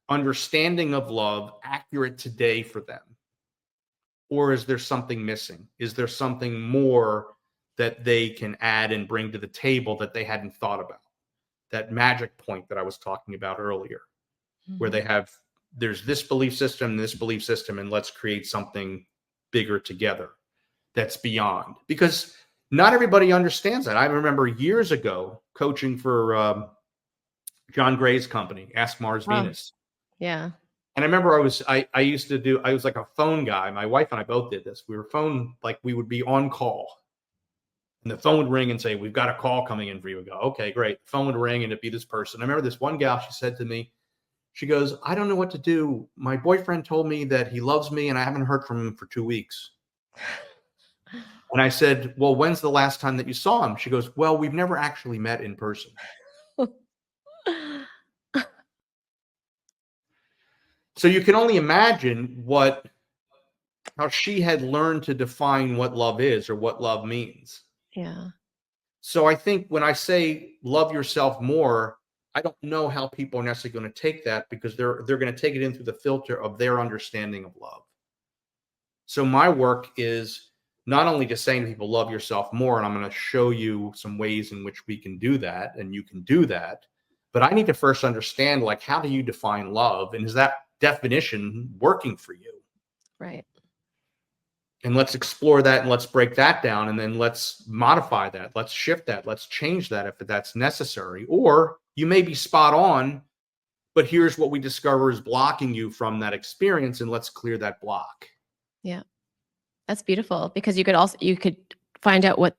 understanding of love accurate today for them? Or is there something missing? Is there something more that they can add and bring to the table that they hadn't thought about? That magic point that I was talking about earlier, where Mhm. there's this belief system, and let's create something bigger together that's beyond. Because not everybody understands that. I remember years ago coaching for John Gray's company, Ask Mars Oh, Venus. yeah. And I remember I was like a phone guy. My wife and I both did this. We would be on call. And the phone would ring and say, "We've got a call coming in for you." We go, "Okay, great." The phone would ring and it'd be this person. I remember this one gal, she said to me, she goes, "I don't know what to do. My boyfriend told me that he loves me and I haven't heard from him for 2 weeks." And I said, "Well, when's the last time that you saw him?" She goes, "Well, we've never actually met in person." So you can only imagine how she had learned to define what love is or what love means. Yeah. So I think when I say love yourself more, I don't know how people are necessarily going to take that because they're going to take it in through the filter of their understanding of love. So my work is not only just saying to people, love yourself more, and I'm going to show you some ways in which we can do that, and you can do that. But I need to first understand, like, how do you define love? And is that definition working for you? Right. And let's explore that and let's break that down. And then let's modify that. Let's shift that. Let's change that if that's necessary. Or you may be spot on, but here's what we discover is blocking you from that experience. And let's clear that block. Yeah. That's beautiful because you could find out what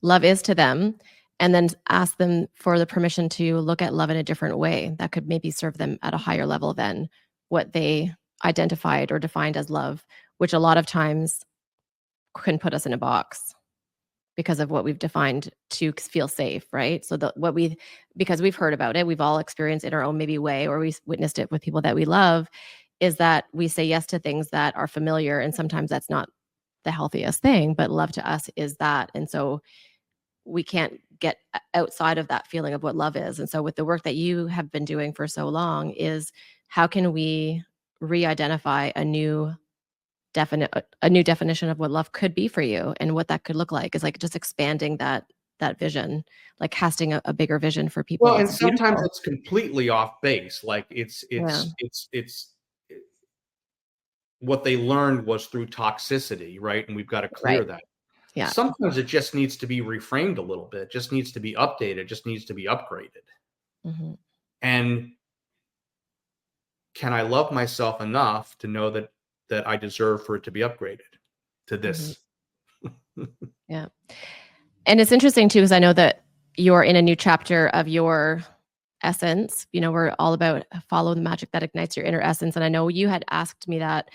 love is to them, and then ask them for the permission to look at love in a different way that could maybe serve them at a higher level than what they identified or defined as love, which a lot of times can put us in a box because of what we've defined to feel safe, right? So because we've heard about it, we've all experienced it in our own maybe way, or we witnessed it with people that we love, is that we say yes to things that are familiar, and sometimes that's not the healthiest thing, but love to us is that. And so we can't get outside of that feeling of what love is. And so with the work that you have been doing for so long is, how can we re-identify a new definition of what love could be for you, and what that could look like is like just expanding that vision, like casting a bigger vision for people. Well, and It's sometimes beautiful. it's completely off base. Like Yeah. it's what they learned was through toxicity, right? And we've got to clear Right. that. Yeah. Sometimes it just needs to be reframed a little bit, just needs to be updated, just needs to be upgraded. Hmm. And can I love myself enough to know that I deserve for it to be upgraded to Hmm. this? Yeah. And it's interesting too, because I know that you're in a new chapter of your essence. We're all about follow the magic that ignites your inner essence. And I know you had asked me that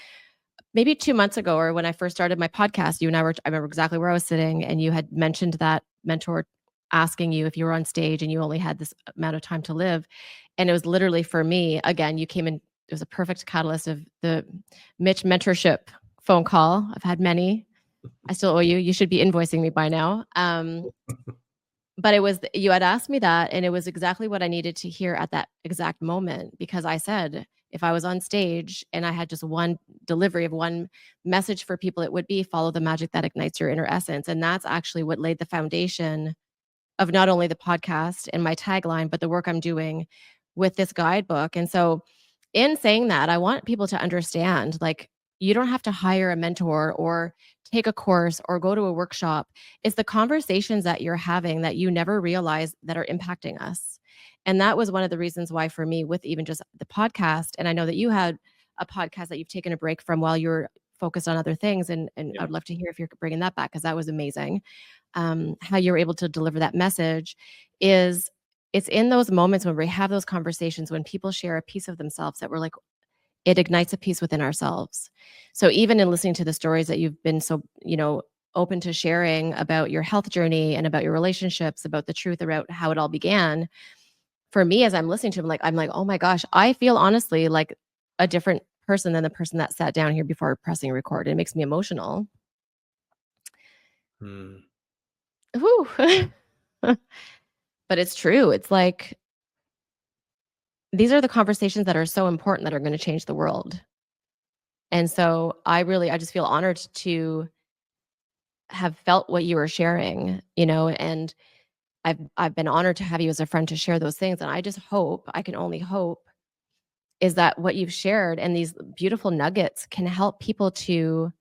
maybe 2 months ago, or when I first started my podcast. I remember exactly where I was sitting, and you had mentioned that mentor asking you if you were on stage and you only had this amount of time to live. And it was literally for me, again, you came in, it was a perfect catalyst of the Mitch mentorship phone call. I've had many. I still owe you. You should be invoicing me by now. But you had asked me that, and it was exactly what I needed to hear at that exact moment, because I said, if I was on stage and I had just one delivery of one message for people, it would be follow the magic that ignites your inner essence. And that's actually what laid the foundation of not only the podcast and my tagline, but the work I'm doing with this guidebook. And so, in saying that, I want people to understand, like, you don't have to hire a mentor or take a course or go to a workshop. It's the conversations that you're having that you never realize that are impacting us. And that was one of the reasons why, for me, with even just the podcast, and I know that you had a podcast that you've taken a break from while you're focused on other things. And Yeah. I'd love to hear if you're bringing that back, because that was amazing. How you're able to deliver that message is, it's in those moments when we have those conversations, when people share a piece of themselves that we're like, it ignites a piece within ourselves. So even in listening to the stories that you've been so, open to sharing about your health journey and about your relationships, about the truth about how it all began, for me, as I'm listening to them, like, I'm like, oh my gosh, I feel honestly like a different person than the person that sat down here before pressing record. It makes me emotional. Hmm. Whew. But it's true. It's like, these are the conversations that are so important, that are going to change the world. And so I just feel honored to have felt what you were sharing, and I've been honored to have you as a friend to share those things. And I just hope, I can only hope, is that what you've shared and these beautiful nuggets can help people to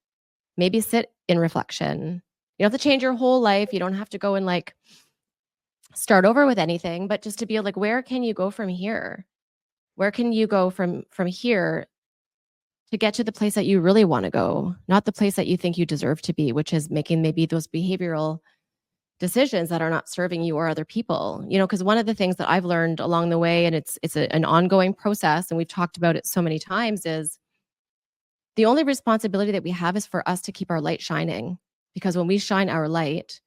maybe sit in reflection. You don't have to change your whole life. You don't have to go and like start over with anything, but just to be like, where can you go from here? Where can you go from here to get to the place that you really want to go, not the place that you think you deserve to be, which is making maybe those behavioral decisions that are not serving you or other people. Because one of the things that I've learned along the way, and an ongoing process, and we've talked about it so many times, is the only responsibility that we have is for us to keep our light shining. Because when we shine our light,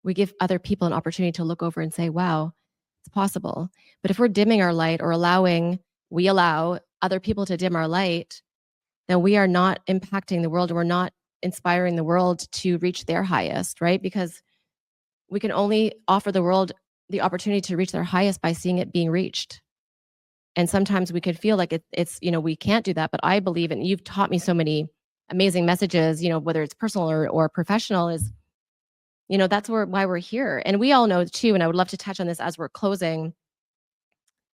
we give other people an opportunity to look over and say, wow, it's possible. But if we're dimming our light, or we allow other people to dim our light, then we are not impacting the world. We're not inspiring the world to reach their highest, right? Because we can only offer the world the opportunity to reach their highest by seeing it being reached. And sometimes we could feel like it's, we can't do that. But I believe, and you've taught me so many amazing messages, whether it's personal or professional, is, that's why we're here. And we all know too, and I would love to touch on this as we're closing,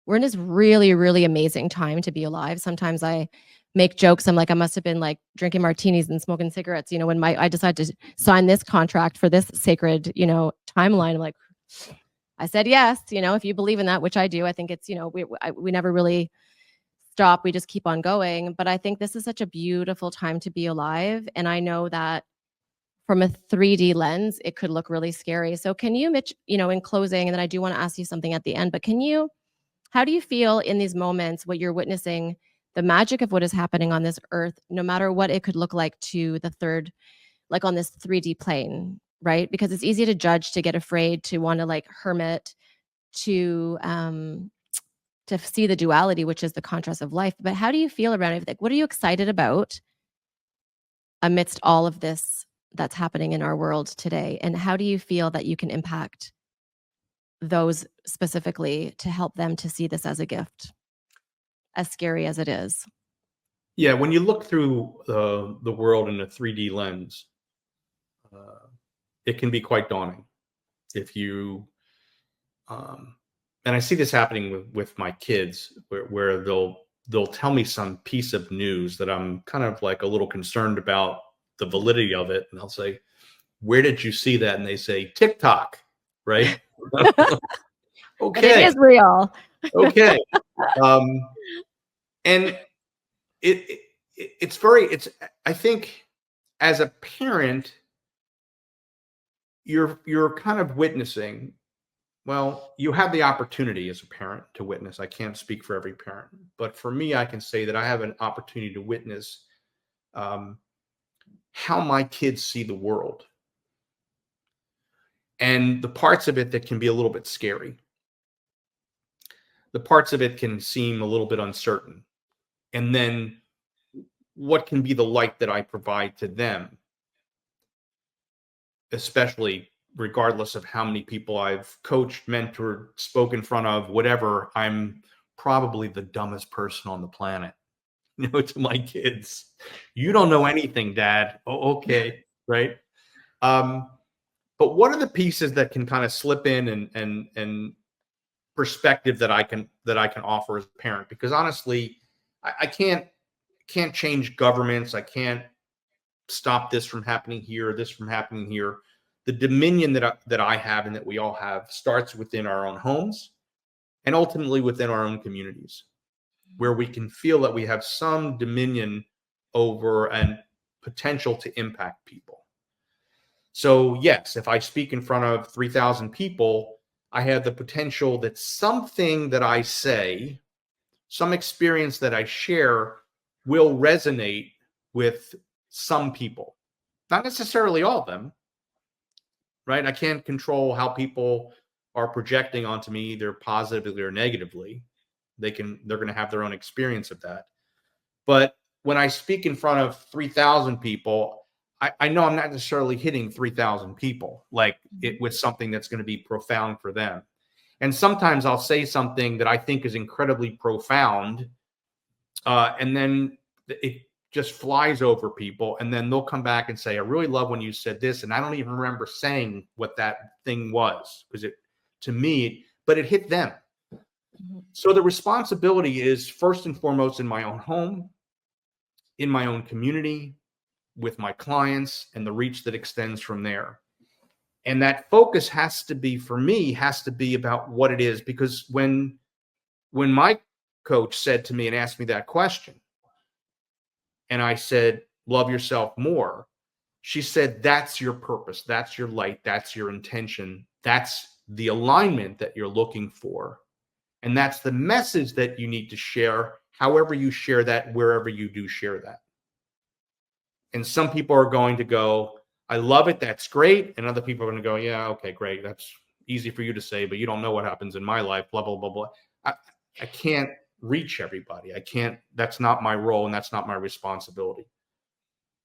we're in this really, really amazing time to be alive. Sometimes I make jokes. I'm like, I must have been like drinking martinis and smoking cigarettes, when I decided to sign this contract for this sacred, timeline. I'm like, I said yes. If you believe in that, which I do, I think it's, we never really stop. We just keep on going. But I think this is such a beautiful time to be alive. And I know that from a 3D lens, it could look really scary. So can you, Mitch, in closing, and then I do want to ask you something at the end, but how do you feel in these moments, what you're witnessing, the magic of what is happening on this earth, no matter what it could look like to the third, like on this 3D plane, right? Because it's easy to judge, to get afraid, to want to like hermit, to see the duality, which is the contrast of life. But how do you feel around it? Like, what are you excited about amidst all of this that's happening in our world today? And how do you feel that you can impact those specifically to help them to see this as a gift, as scary as it is? Yeah, when you look through the world in a 3D lens, it can be quite daunting. If you, and I see this happening with my kids, where they'll tell me some piece of news that I'm kind of like a little concerned about the validity of it, and I'll say, "Where did you see that?" And they say, "TikTok," right? But it Okay, is real. okay, and it's I think as a parent, you're kind of witnessing. Well, you have the opportunity as a parent to witness. I can't speak for every parent, but for me, I can say that I have an opportunity to witness how my kids see the world, and the parts of it that can be a little bit scary. The parts of it can seem a little bit uncertain. And then what can be the light that I provide to them, especially regardless of how many people I've coached, mentored, spoke in front of, whatever. I'm probably the dumbest person on the planet, to my kids. You don't know anything, Dad. Oh, okay. Right. But what are the pieces that can kind of slip in and perspective that I can offer as a parent? Because honestly, I can't change governments. I can't stop this from happening here, this from happening here. The dominion that I have and that we all have starts within our own homes and ultimately within our own communities, where we can feel that we have some dominion over and potential to impact people. So yes, if I speak in front of 3,000 people, I have the potential that something that I say, some experience that I share, will resonate with some people. Not necessarily all of them, right? I can't control how people are projecting onto me, either positively or negatively. They're going to have their own experience of that. But when I speak in front of 3,000 people, I know I'm not necessarily hitting 3,000 people with something that's going to be profound for them. And sometimes I'll say something that I think is incredibly profound, and then it just flies over people. And then they'll come back and say, "I really love when you said this. And I don't even remember saying what that thing was, because but it hit them." Mm-hmm. So the responsibility is first and foremost in my own home, in my own community, with my clients, and the reach that extends from there. And that focus has to be about what it is. Because when my coach said to me and asked me that question, and I said, "Love yourself more," she said, "That's your purpose. That's your light. That's your intention. That's the alignment that you're looking for. And that's the message that you need to share, however you share that, wherever you do share that." And some people are going to go, "I love it. That's great." And other people are going to go, "Yeah, okay, great. That's easy for you to say, but you don't know what happens in my life, blah, blah, blah, blah." I can't reach everybody. That's not my role, and that's not my responsibility.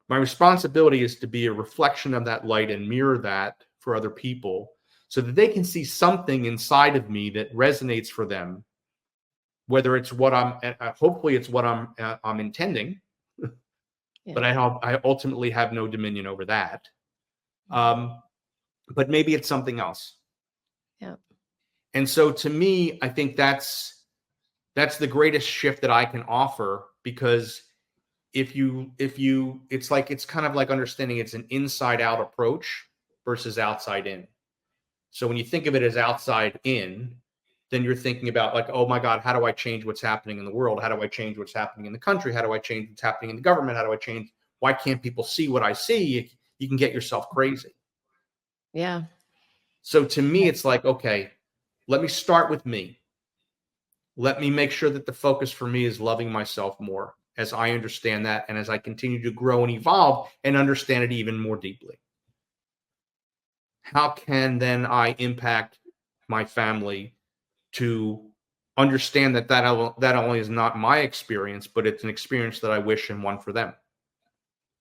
My responsibility is to be a reflection of that light and mirror that for other people, so that they can see something inside of me that resonates for them, whether it's what hopefully it's what I'm intending. Yeah. But I ultimately have no dominion over that. But maybe it's something else. Yeah. And so to me, I think that's the greatest shift that I can offer, because it's kind of like understanding it's an inside out approach versus outside in. So when you think of it as outside in, then you're thinking about like, "Oh my God, how do I change what's happening in the world? How do I change what's happening in the country? How do I change what's happening in the government? How do I change? Why can't people see what I see?" you can get yourself crazy. Yeah. So to me, it's like, okay, let me start with me. Let me make sure that the focus for me is loving myself more as I understand that and as I continue to grow and evolve and understand it even more deeply. How can then I impact my family to understand that that only is not my experience, but it's an experience that I wish and want for them?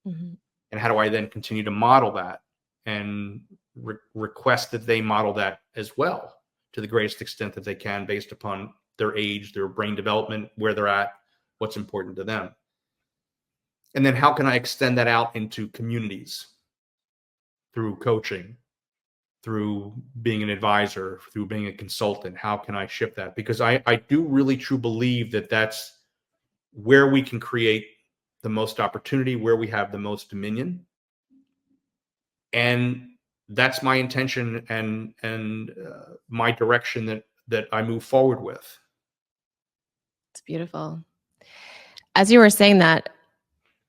Mhm. And how do I then continue to model that and request that they model that as well to the greatest extent that they can based upon their age, their brain development, where they're at, what's important to them? And then how can I extend that out into communities through coaching, through being an advisor, through being a consultant? How can I shift that? Because I do really truly believe that that's where we can create the most opportunity, where we have the most dominion. And that's my intention and my direction that I move forward with. It's beautiful. As you were saying that,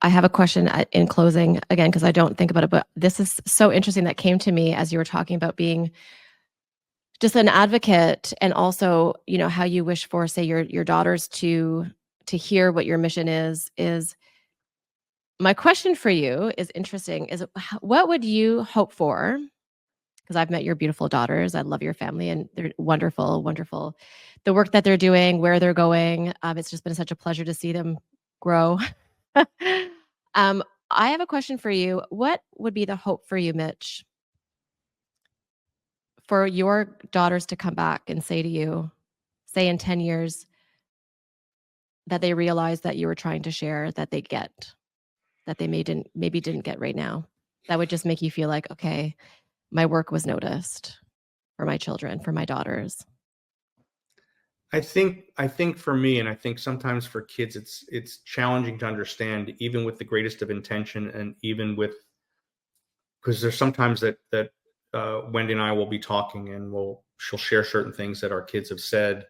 I have a question in closing again, because I don't think about it, but this is so interesting that came to me as you were talking about being just an advocate, and also, how you wish for, say, your daughters to hear what your mission is my question for you is interesting, is what would you hope for? Because I've met your beautiful daughters. I love your family, and they're wonderful, wonderful. The work that they're doing, where they're going, it's just been such a pleasure to see them grow. um, I have a question for you. What would be the hope for you, Mitch, for your daughters to come back and say to you, say in 10 years, that they realize that you were trying to share, that they get, that they maybe didn't get right now? That would just make you feel like, okay, my work was noticed for my children, for my daughters. I think for me, and I think sometimes for kids, it's challenging to understand, even with the greatest of intention, and even with, because there's sometimes that Wendy and I will be talking, and she'll share certain things that our kids have said,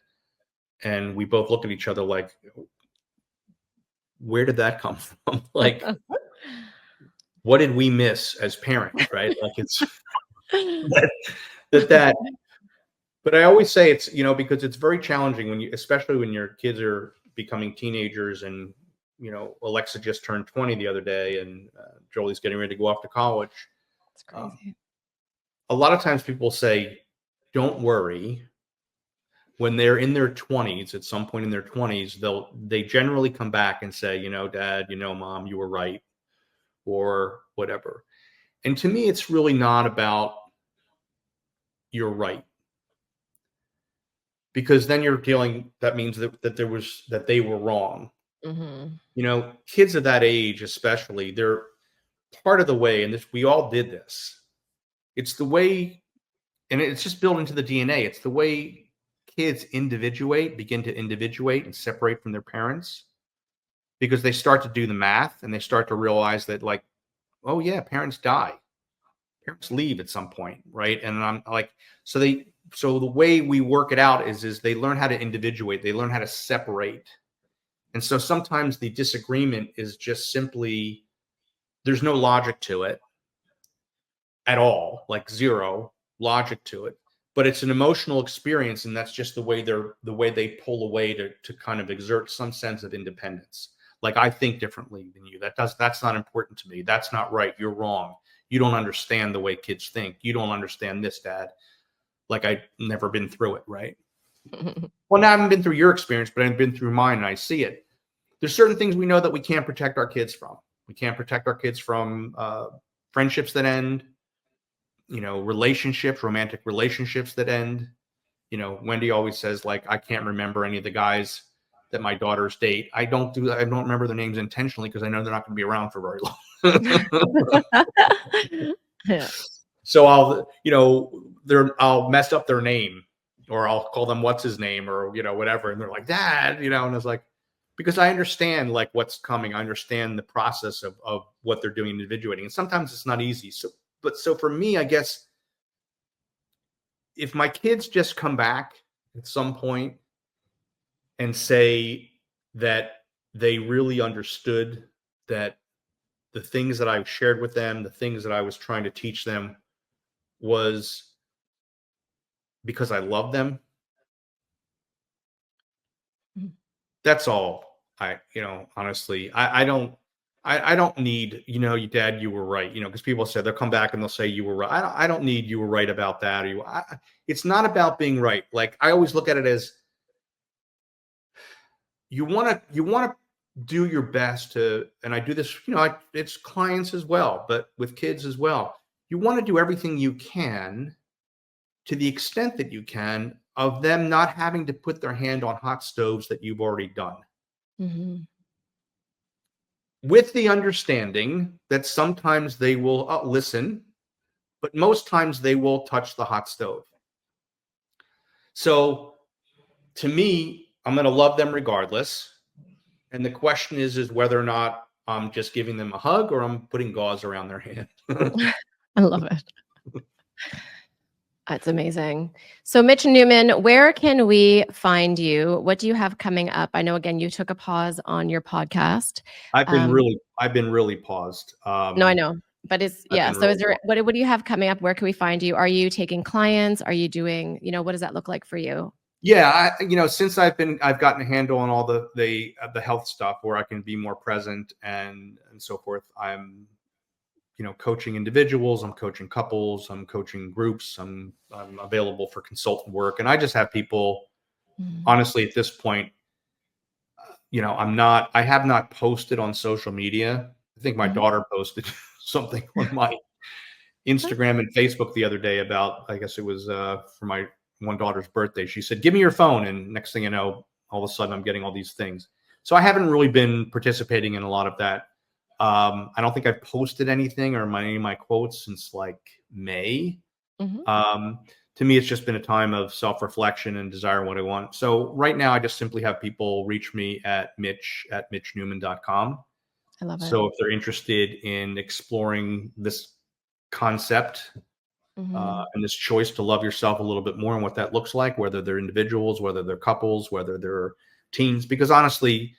and we both look at each other like, where did that come from? Like, what did we miss as parents, right? Like, it's that. But I always say it's, because it's very challenging when especially when your kids are becoming teenagers, and, Alexa just turned 20 the other day, and Jolie's getting ready to go off to college. It's crazy. A lot of times people say, don't worry. When they're in their 20s, at some point in their 20s, they generally come back and say, Dad, Mom, you were right, or whatever. And to me, it's really not about you're right. Because then that means that they were wrong. Mm-hmm. Kids of that age, especially, they're part of the way, and we all did this. It's the way, and it's just built into the DNA. It's the way kids begin to individuate and separate from their parents, because they start to do the math and they start to realize that, like, oh yeah, parents die. Parents leave at some point, right? And I'm like, so the way we work it out is they learn how to individuate, they learn how to separate. And so sometimes the disagreement is just simply, there's no logic to it at all, like zero logic to it, but it's an emotional experience, and that's just the way they pull away to kind of exert some sense of independence. Like, I think differently than you. That's not important to me. That's not right. You're wrong. You don't understand the way kids think. You don't understand this, Dad. Like, I've never been through it, right? Well, now I haven't been through your experience, but I've been through mine, and I see it. There's certain things we know that we can't protect our kids from. We can't protect our kids from friendships that end, relationships, romantic relationships that end. Wendy always says, like, I can't remember any of the guys that my daughters date. I don't remember their names intentionally, because I know they're not going to be around for very long. Yeah. So I'll mess up their name, or I'll call them what's his name, or whatever, and they're like, Dad, and it's like, because I understand, like, what's coming. I understand the process of what they're doing, individuating, and sometimes it's not easy. So for me, I guess, if my kids just come back at some point and say that they really understood that the things that I shared with them, the things that I was trying to teach them was because I love them. Mhm. That's all. Honestly, I don't need, you dad, you were right, because people say they'll come back and they'll say you were right. I don't need you were right about that. It's not about being right. Like I always look at it as you want to do your best to, and I do this, it's clients as well, but with kids as well. You want to do everything you can to the extent that you can of them not having to put their hand on hot stoves that you've already done. Mhm. With the understanding that sometimes they will listen, but most times they will touch the hot stove. So to me, I'm going to love them regardless. And the question is whether or not I'm just giving them a hug or I'm putting gauze around their hand. I love it. That's amazing. So Mitch Newman, where can we find you? What do you have coming up? I know, again, you took a pause on your podcast. I've been really paused. No, I know. But I've been so is really there, what do you have coming up? Where can we find you? Are you taking clients? Are you doing, what does that look like for you? Yeah, since I've gotten a handle on all the health stuff where I can be more present and so forth. I'm, coaching individuals, I'm coaching couples, I'm coaching groups, I'm available for consultant work, and I just have people. Honestly, at this point, I have not posted on social media. I think my daughter posted something on my Instagram and Facebook the other day about, I guess it was for my one daughter's birthday. She said, "Give me your phone." And next thing you know, all of a sudden I'm getting all these things. So I haven't really been participating in a lot of that. I don't think I've posted anything or any of my quotes since like May. To me, it's just been a time of self-reflection and desire what I want. So right now I just simply have people reach me at mitchnewman.com. I love it. So if they're interested in exploring this concept and this choice to love yourself a little bit more and what that looks like, whether they're individuals, whether they're couples, whether they're teens, because honestly,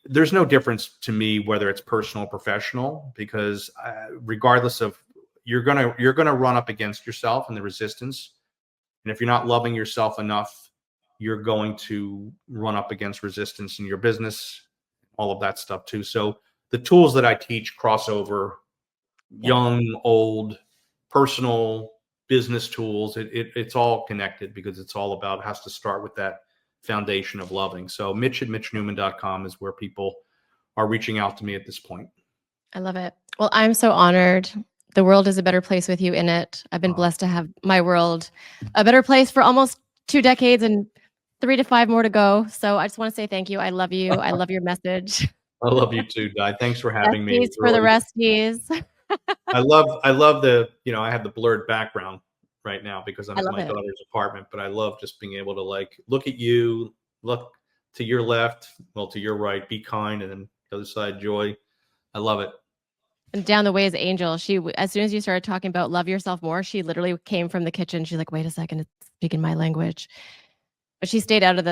there's no difference to me whether it's personal or professional, because regardless of, you're gonna run up against yourself and the resistance. And if you're not loving yourself enough, you're going to run up against resistance in your business, all of that stuff too. So the tools that I teach cross over young, old, personal, business tools. It's all connected because it's all about, has to start with that foundation of loving. So Mitch at mitchnewman.com is where people are reaching out to me at this point. I love it. Well, I'm so honored. The world is a better place with you in it. I've been blessed to have my world a better place for almost 2 decades and 3 to 5 more to go. So I just want to say thank you. I love you. I love your message. I love you too, Di. Thanks for having me. Besties for the resties. I love the, I have the blurred background right now because I'm I at love my it. daughter's apartment, but I love just being able to like look at you, look to your left, well, to your right, be kind, and then the other side, joy. I love it. And down the way is Angel. As soon as you started talking about love yourself more, she literally came from the kitchen. She's like, "Wait a second, it's speaking my language." But she stayed out of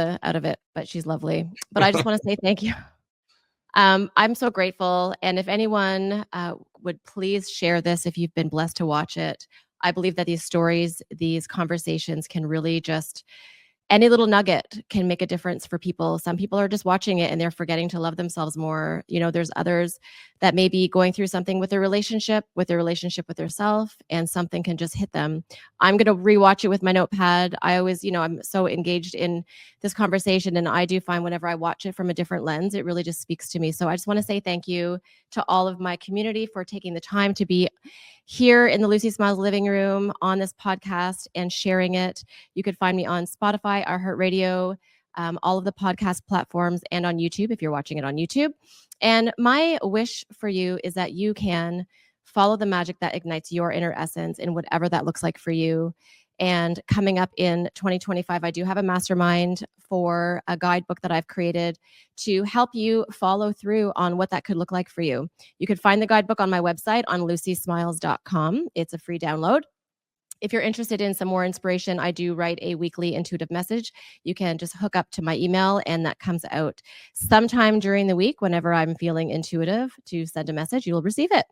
it, but she's lovely. But I just want to say thank you. I'm so grateful. And if anyone would please share this, if you've been blessed to watch it, I believe that these stories, these conversations can really just, any little nugget can make a difference for people. Some people are just watching it and they're forgetting to love themselves more. There's others that may be going through something with their relationship with their self, and something can just hit them. I'm going to rewatch it with my notepad. I always, I'm so engaged in this conversation, and I do find whenever I watch it from a different lens, it really just speaks to me. So I just want to say thank you to all of my community for taking the time to be here in the Lucy Smiles living room on this podcast and sharing it. You could find me on Spotify, iHeartRadio, all of the podcast platforms, and on YouTube if you're watching it on YouTube. And my wish for you is that you can follow the magic that ignites your inner essence in whatever that looks like for you. And coming up in 2025, I do have a mastermind for a guidebook that I've created to help you follow through on what that could look like for you. You could find the guidebook on my website on lucysmiles.com. It's a free download. If you're interested in some more inspiration, I do write a weekly intuitive message. You can just hook up to my email, and that comes out sometime during the week. Whenever I'm feeling intuitive to send a message, you will receive it.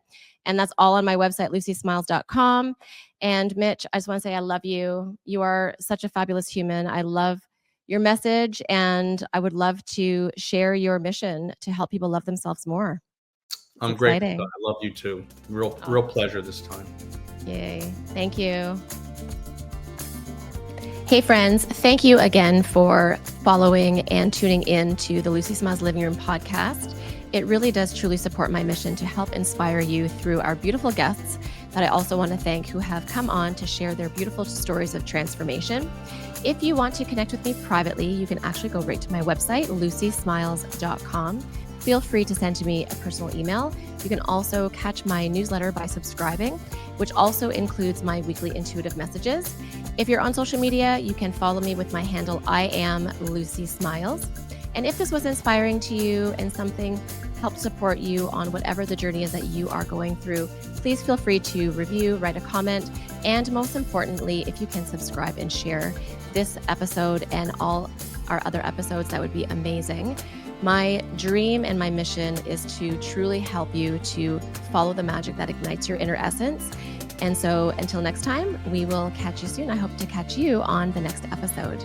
And that's all on my website, lucysmiles.com. And Mitch, I just want to say I love you. You are such a fabulous human. I love your message, and I would love to share your mission to help people love themselves more. I'm grateful. I love you too. Real pleasure this time. Yay. Thank you. Hey friends, thank you again for following and tuning in to the Lucy Smiles Living Room podcast. It really does truly support my mission to help inspire you through our beautiful guests that I also want to thank who have come on to share their beautiful stories of transformation. If you want to connect with me privately, you can actually go right to my website, lucysmiles.com. Feel free to send to me a personal email. You can also catch my newsletter by subscribing, which also includes my weekly intuitive messages. If you're on social media, you can follow me with my handle, I am Lucy Smiles. And if this was inspiring to you and something helped support you on whatever the journey is that you are going through, please feel free to review, write a comment, and most importantly, if you can subscribe and share this episode and all our other episodes, that would be amazing. My dream and my mission is to truly help you to follow the magic that ignites your inner essence. And so until next time, we will catch you soon. I hope to catch you on the next episode.